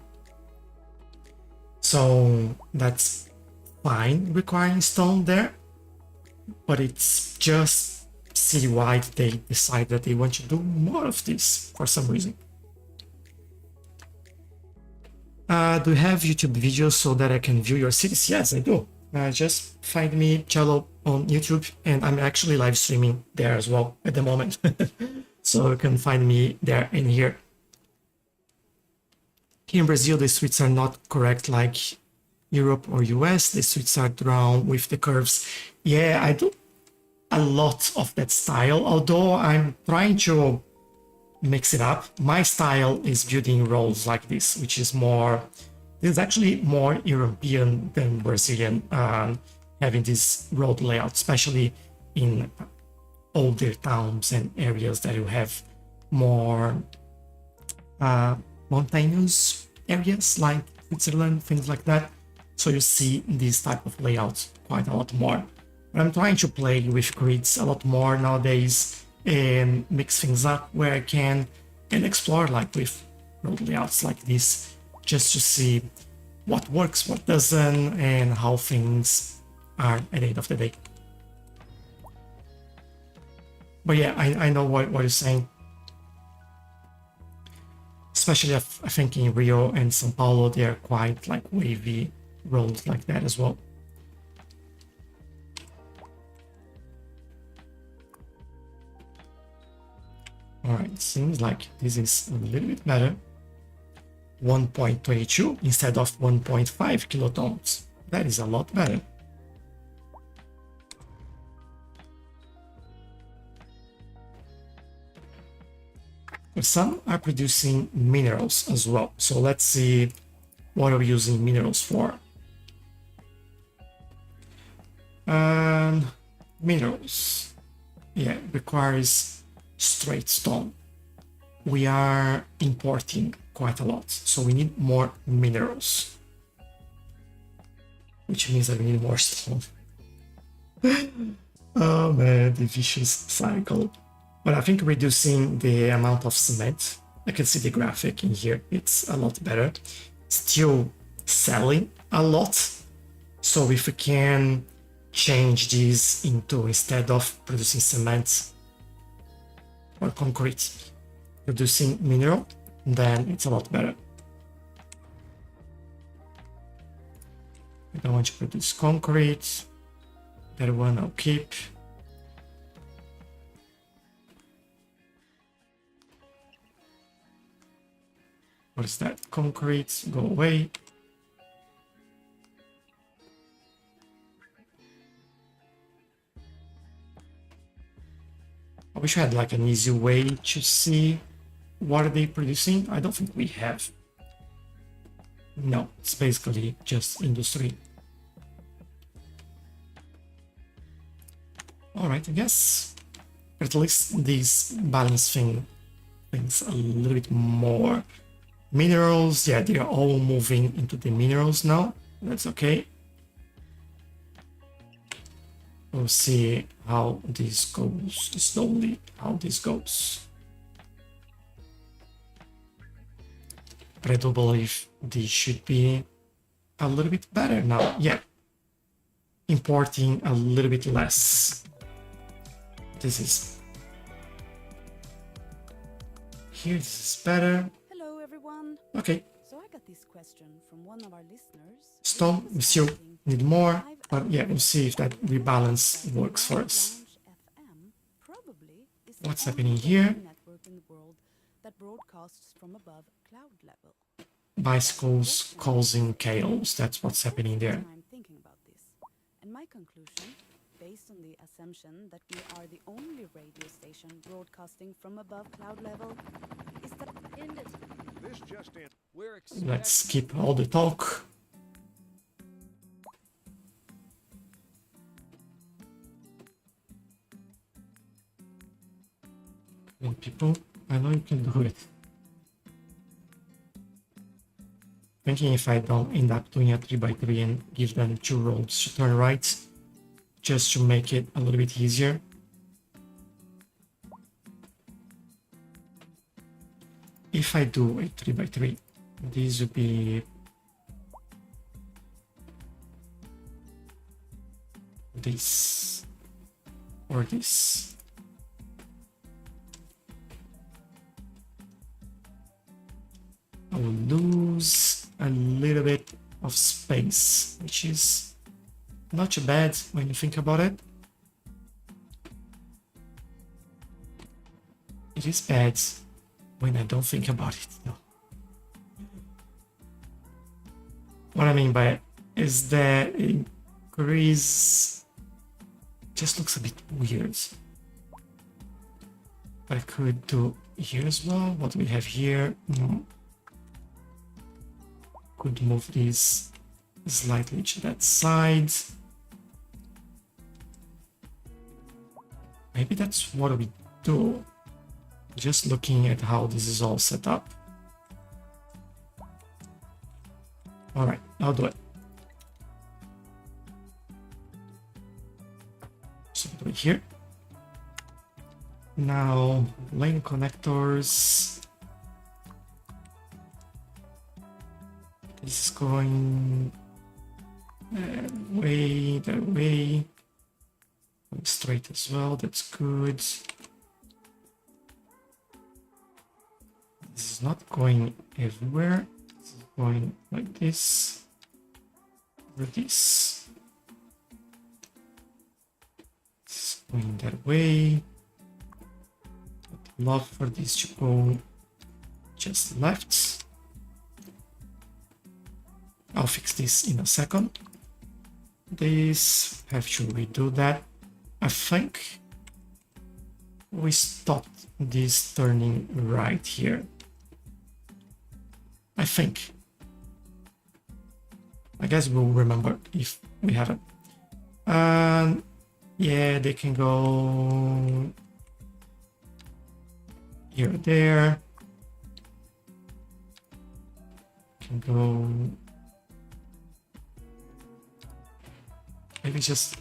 So that's fine requiring stone there, but it's just see why they decide that they want to do more of this for some reason. Do you have YouTube videos so that I can view your cities? Yes, I do. Just find me Tchelow on YouTube, and I'm actually live streaming there as well at the moment. So you can find me there and here. Here in Brazil, the streets are not correct like Europe or US. The streets are drawn with the curves. Yeah, I do a lot of that style, although I'm trying to mix it up. My style is building roads like this, which is more, it's actually more European than Brazilian, having this road layout, especially in older towns and areas that you have more mountainous areas like Switzerland, things like that. So you see this type of layout quite a lot more. But I'm trying to play with grids a lot more nowadays and mix things up where I can and explore like with road layouts like this, just to see what works, what doesn't, and how things are at the end of the day. But yeah, I know what you're saying. Especially I think in Rio and São Paulo, they are quite like wavy roads like that as well. Alright, seems like this is a little bit better. 1.22 instead of 1.5 kilotons. That is a lot better. But some are producing minerals as well. So let's see what are we using minerals for. Minerals. Yeah, requires straight stone. We are importing quite a lot, so we need more minerals, which means that we need more stone. Oh man, the vicious cycle. But I think reducing the amount of cement, I can see the graphic in here, it's a lot better. Still selling a lot, so if we can change this into, instead of producing cement or concrete, producing mineral, then it's a lot better. I don't want to produce concrete. That one I'll keep. What is that? Concrete, go away. I wish I had like an easy way to see what are they producing. I don't think we have. No, it's basically just industry. Alright, I guess at least these balance things a little bit more. Minerals, yeah, they're all moving into the minerals now. That's okay. We'll see how this goes, slowly how this goes. But I do believe this should be a little bit better now. Yeah, importing a little bit less. This is here. This is better. Hello, everyone. Okay. So I got this question from one of our listeners. Stone, we still need more, but yeah, we'll see if that rebalance works for us. What's happening here? Network in the world that broadcasts from above cloud level. Bicycles causing chaos. That's what's happening there. I'm thinking about this, and my conclusion, based on the assumption that we are the only radio station broadcasting from above cloud level, is that This just in. We're Let's skip all the talk. And people, I know you can do it. Thinking if I don't end up doing a 3x3 and give them 2 roads to turn right, just to make it a little bit easier. If I do a 3x3, this would be this or this. I will lose a little bit of space, which is not too bad when you think about it. It is bad when I don't think about it, though. What I mean by it is that increase just looks a bit weird. But I could do here as well. What do we have here? Could move this slightly to that side. Maybe that's what we do. Just looking at how this is all set up. Alright, I'll do it. So do it here. Now, lane connectors. This is going that way, going straight as well, that's good. This is not going everywhere, this is going like this, or this. This is going that way. I'd love for this to go just left. I'll fix this in a second. This, have to redo that. I think we stopped this turning right here. I think. I guess we'll remember if we haven't. Yeah, they can go here or there. Can go. Maybe just.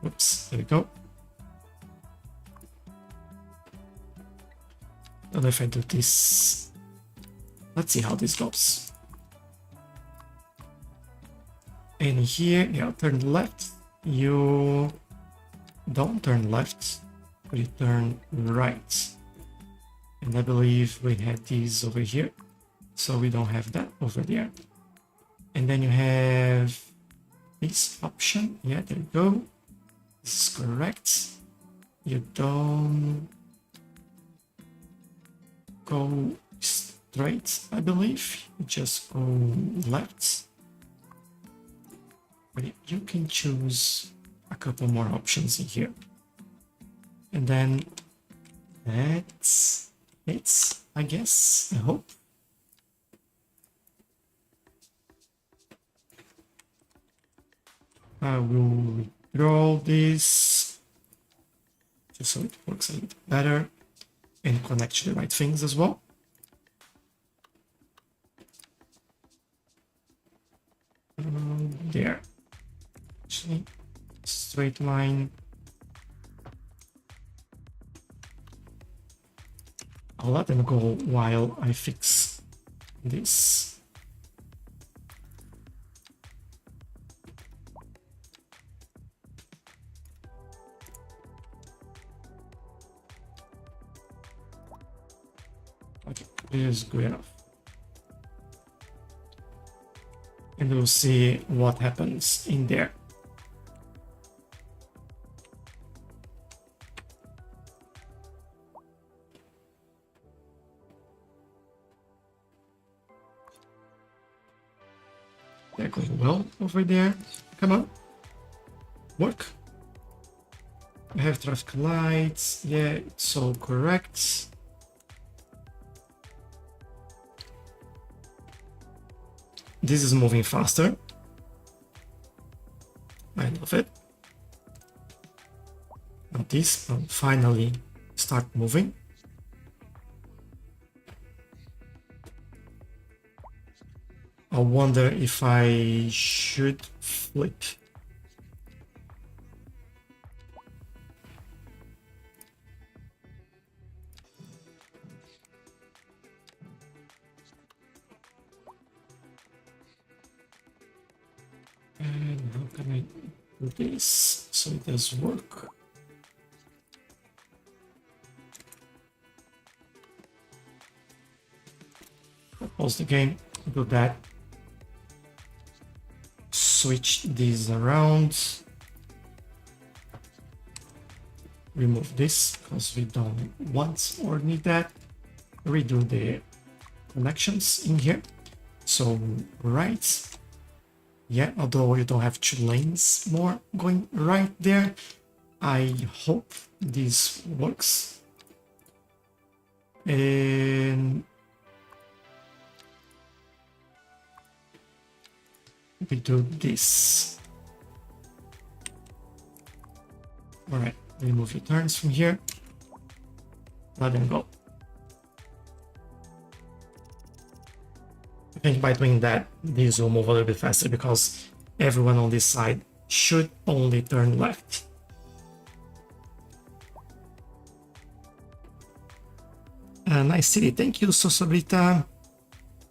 Whoops, there we go. Don't know if I do this. Let's see how this goes. And here, yeah, turn left. You don't turn left, but you turn right. And I believe we had these over here. So we don't have that over there. And then you have this option. Yeah, there you go. This is correct. You don't go straight, I believe. You just go left. But you can choose a couple more options in here. And then that's it, I guess, I hope. I will withdraw this just so it works a little bit better and connect to the right things as well. There. Actually, straight line. I'll let them go while I fix this. Okay, this is good enough. And we'll see what happens in there. They're going well over there. Come on. Work. We have traffic lights. Yeah, it's all correct. This is moving faster. I love it. Now this will finally start moving. I wonder if I should flip. And how can I do this so it does work? Pause the game, do that. Switch these around. Remove this because we don't want or need that. Redo the connections in here. So right. Yeah, although you don't have 2 lanes more going right there. I hope this works. And we do this. All right, remove your turns from here. Let them go. I think by doing that, these will move a little bit faster because everyone on this side should only turn left. Nice city, thank you, Sosobrita.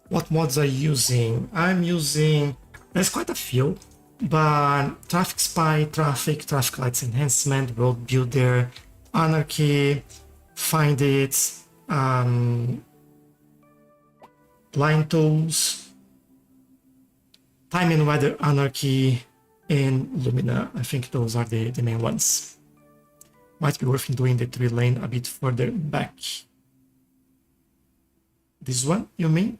What mods are you using? I'm using, there's quite a few, but Traffic Spy, Traffic Lights Enhancement, Road Builder, Anarchy, Find It, Line Tools, Time and Weather Anarchy, and Lumina. I think those are the main ones. Might be worth doing the 3-lane a bit further back. This one, you mean?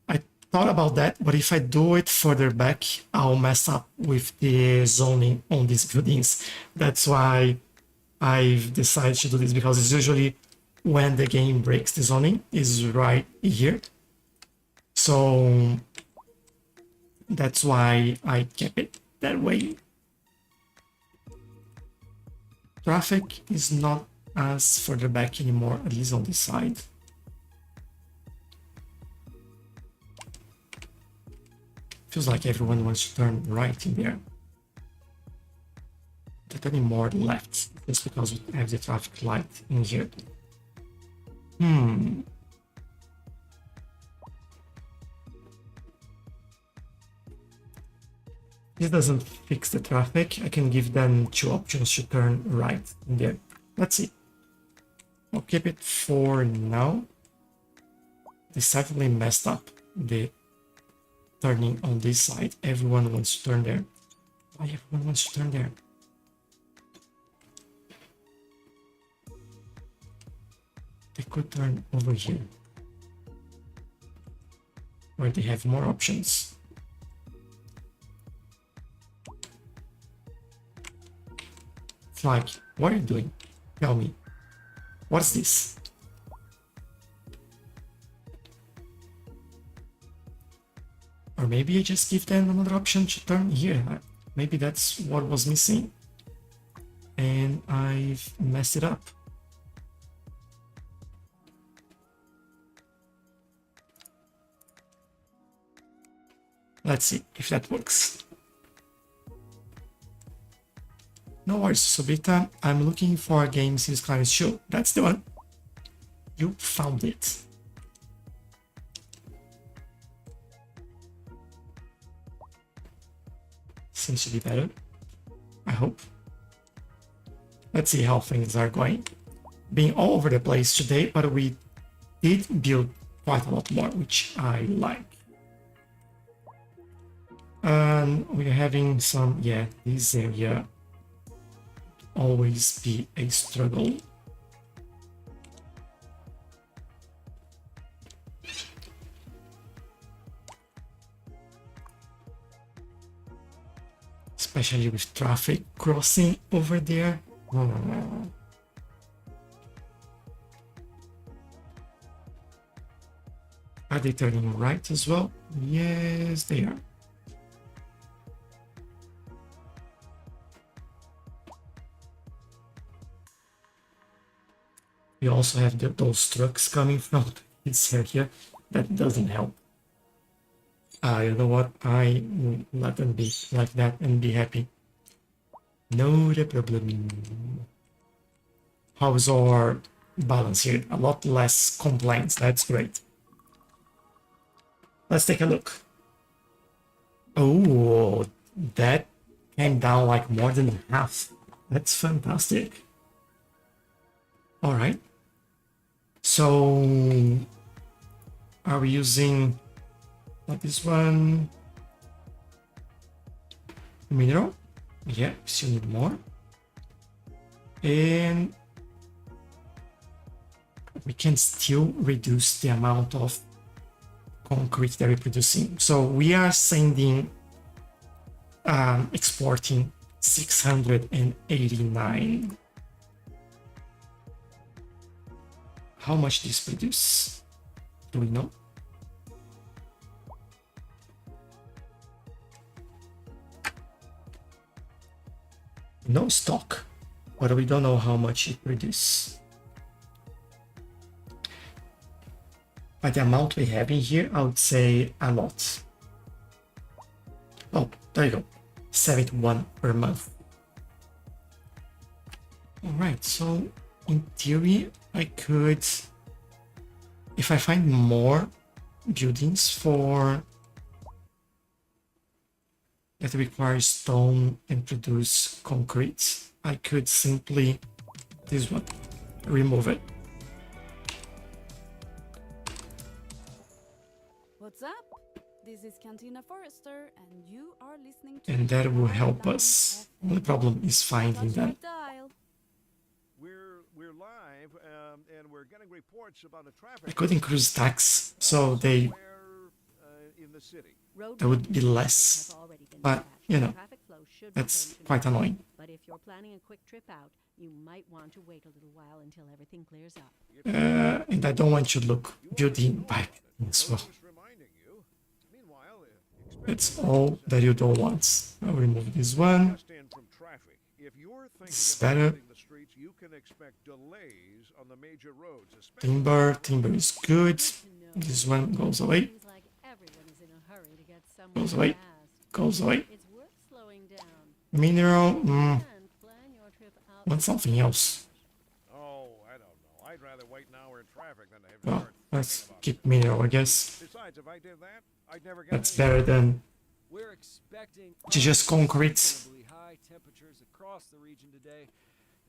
I thought about that, but if I do it further back, I'll mess up with the zoning on these buildings. That's why I've decided to do this, because it's usually when the game breaks the zoning is right here. So that's why I kept it that way. Traffic is not as further back anymore, at least on this side. Feels like everyone wants to turn right in there. They're turning more left, just because we have the traffic light in here. This doesn't fix the traffic. I can give them 2 options to turn right in there. Let's see. I'll keep it for now. They certainly messed up the turning on this side. Everyone wants to turn there. Why everyone wants to turn there? They could turn over here, where they have more options. Flag, what are you doing? Tell me. What's this? Or maybe I just give them another option to turn here. Maybe that's what was missing. And I've messed it up. Let's see if that works. No worries, Sobita. I'm looking for a game Cities Skylines show. That's the one. You found it. Seems to be better. I hope. Let's see how things are going. Being all over the place today, but we did build quite a lot more, which I like. We're having some, yeah, this area always be a struggle. Especially with traffic crossing over there. Are they turning right as well? Yes, they are. We also have those trucks coming from this area. That doesn't help. You know what? I will let them be like that and be happy. No problem. How's our balance here? A lot less complaints. That's great. Let's take a look. Oh, that came down like more than half. That's fantastic. All right. So, are we using not this one? Mineral? Yeah, we still need more. And we can still reduce the amount of concrete that we're producing. So we are sending, exporting 689. How much this produce? Do we know? No stock, but we don't know how much it produces. By the amount we have in here, I would say a lot. Oh, there you go. 71 per month. All right, so in theory, I could, if I find more buildings for that require stone and produce concrete, I could simply, this one, remove it. What's up? This is Cantina Forrester, and you are listening to. And that will help us. The problem is finding them. We're live, and we're getting reports about a traffic. I could increase tax so they in the city. there would be less, but you know, that's quite annoying. But if you're planning a quick trip out, you might want to wait a little while until everything clears up. And I don't want to look building by as well. It's all that you don't want. I'll remove this one. This is better. Timber is good. This one goes away. Seems like everyone is in a hurry to get somewhere Goes away. fast. Goes away. It's worth slowing down. Mineral. And plan your trip out. Want something else. Oh, I don't know. I'd rather wait an hour in traffic than to have to Well, start let's thinking about keep mineral, I guess. Besides, if I did that, I'd never get That's any- better than We're expecting to just concrete. unseasonably high temperatures across the region today.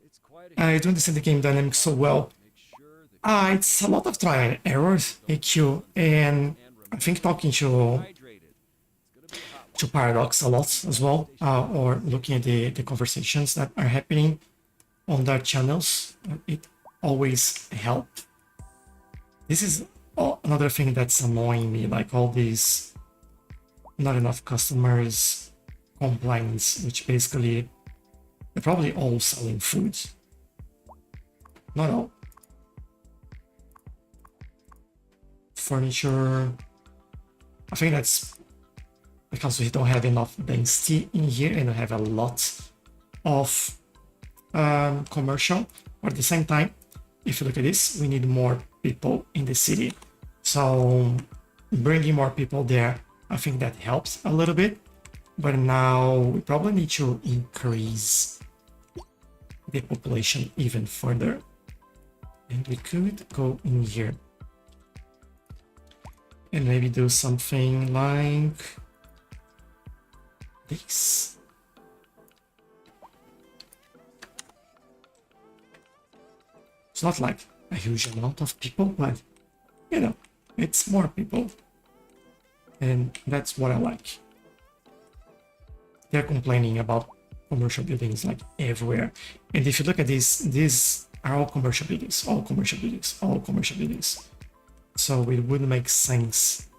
It's quite a I don't understand the game dynamics so well. Make sure the It's a lot of trial and errors, AQ, and I think talking hydrated. It's gonna be a hot to Paradox a lot as well, or looking at the conversations that are happening on their channels, it always helps. This is another thing that's annoying me, like all these not enough customers complaints, which basically they're probably all selling food. Not all. Furniture. I think that's because we don't have enough density in here and we have a lot of commercial. But at the same time, if you look at this, we need more people in the city. So bringing more people there, I think that helps a little bit. But now we probably need to increase the population even further. And we could go in here and maybe do something like this. It's not like a huge amount of people, but you know, it's more people. And that's what I like. They're complaining about commercial buildings like everywhere. And if you look at this, these are all commercial buildings, all commercial buildings, all commercial buildings. So it would make sense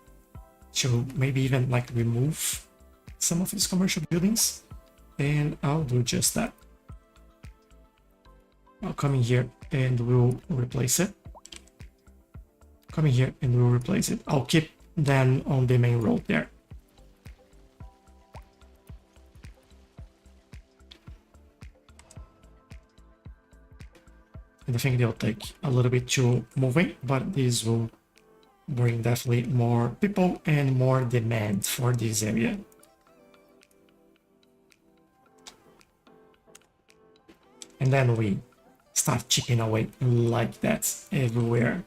to maybe even like remove some of these commercial buildings. And I'll do just that. I'll come in here and we'll replace it. Come in here and we'll replace it. I'll keep them on the main road there. And I think they'll take a little bit to moving, but this will bring definitely more people and more demand for this area. And then we start chipping away like that everywhere.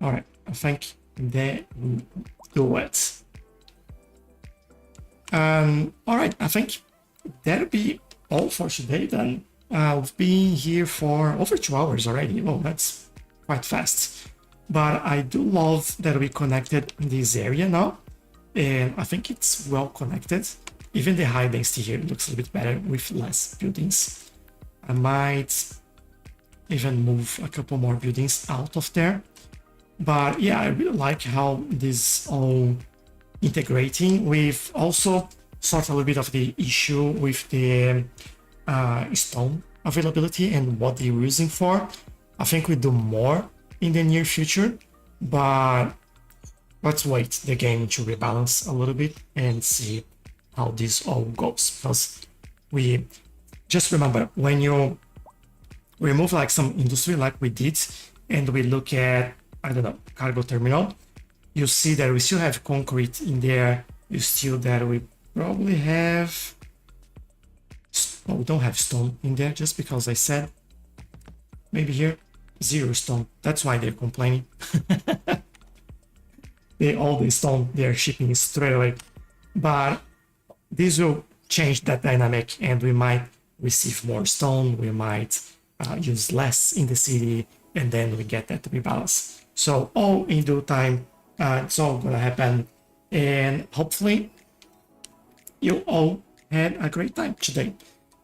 All right, I think that will do it. All right, I think that'll be all for today then. We've been here for over 2 hours already. Well, that's quite fast. But I do love that we connected in this area now. And I think it's well connected. Even the high density here looks a little bit better with less buildings. I might even move a couple more buildings out of there. But yeah, I really like how this all integrating. We've also solved a little bit of the issue with the stone availability and what they're using for. I think we do more in the near future, but let's wait the game to rebalance a little bit and see how this all goes. Because we just remember, when you remove like some industry like we did and we look at, I don't know, cargo terminal, you see that we still have concrete in there. You still that we probably have, well, we don't have stone in there just because I said maybe here 0 stone. That's why they're complaining. All the stone they're shipping straight away. But this will change that dynamic and we might receive more stone. We might use less in the city and then we get that to be balanced. So all in due time, it's all gonna happen. And hopefully you all had a great time today.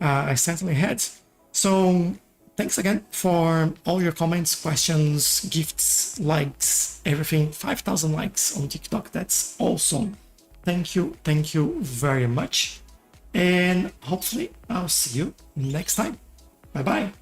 I certainly had. So thanks again for all your comments, questions, gifts, likes, everything. 5,000 likes on TikTok. That's awesome. Thank you very much. And hopefully I'll see you next time. Bye bye.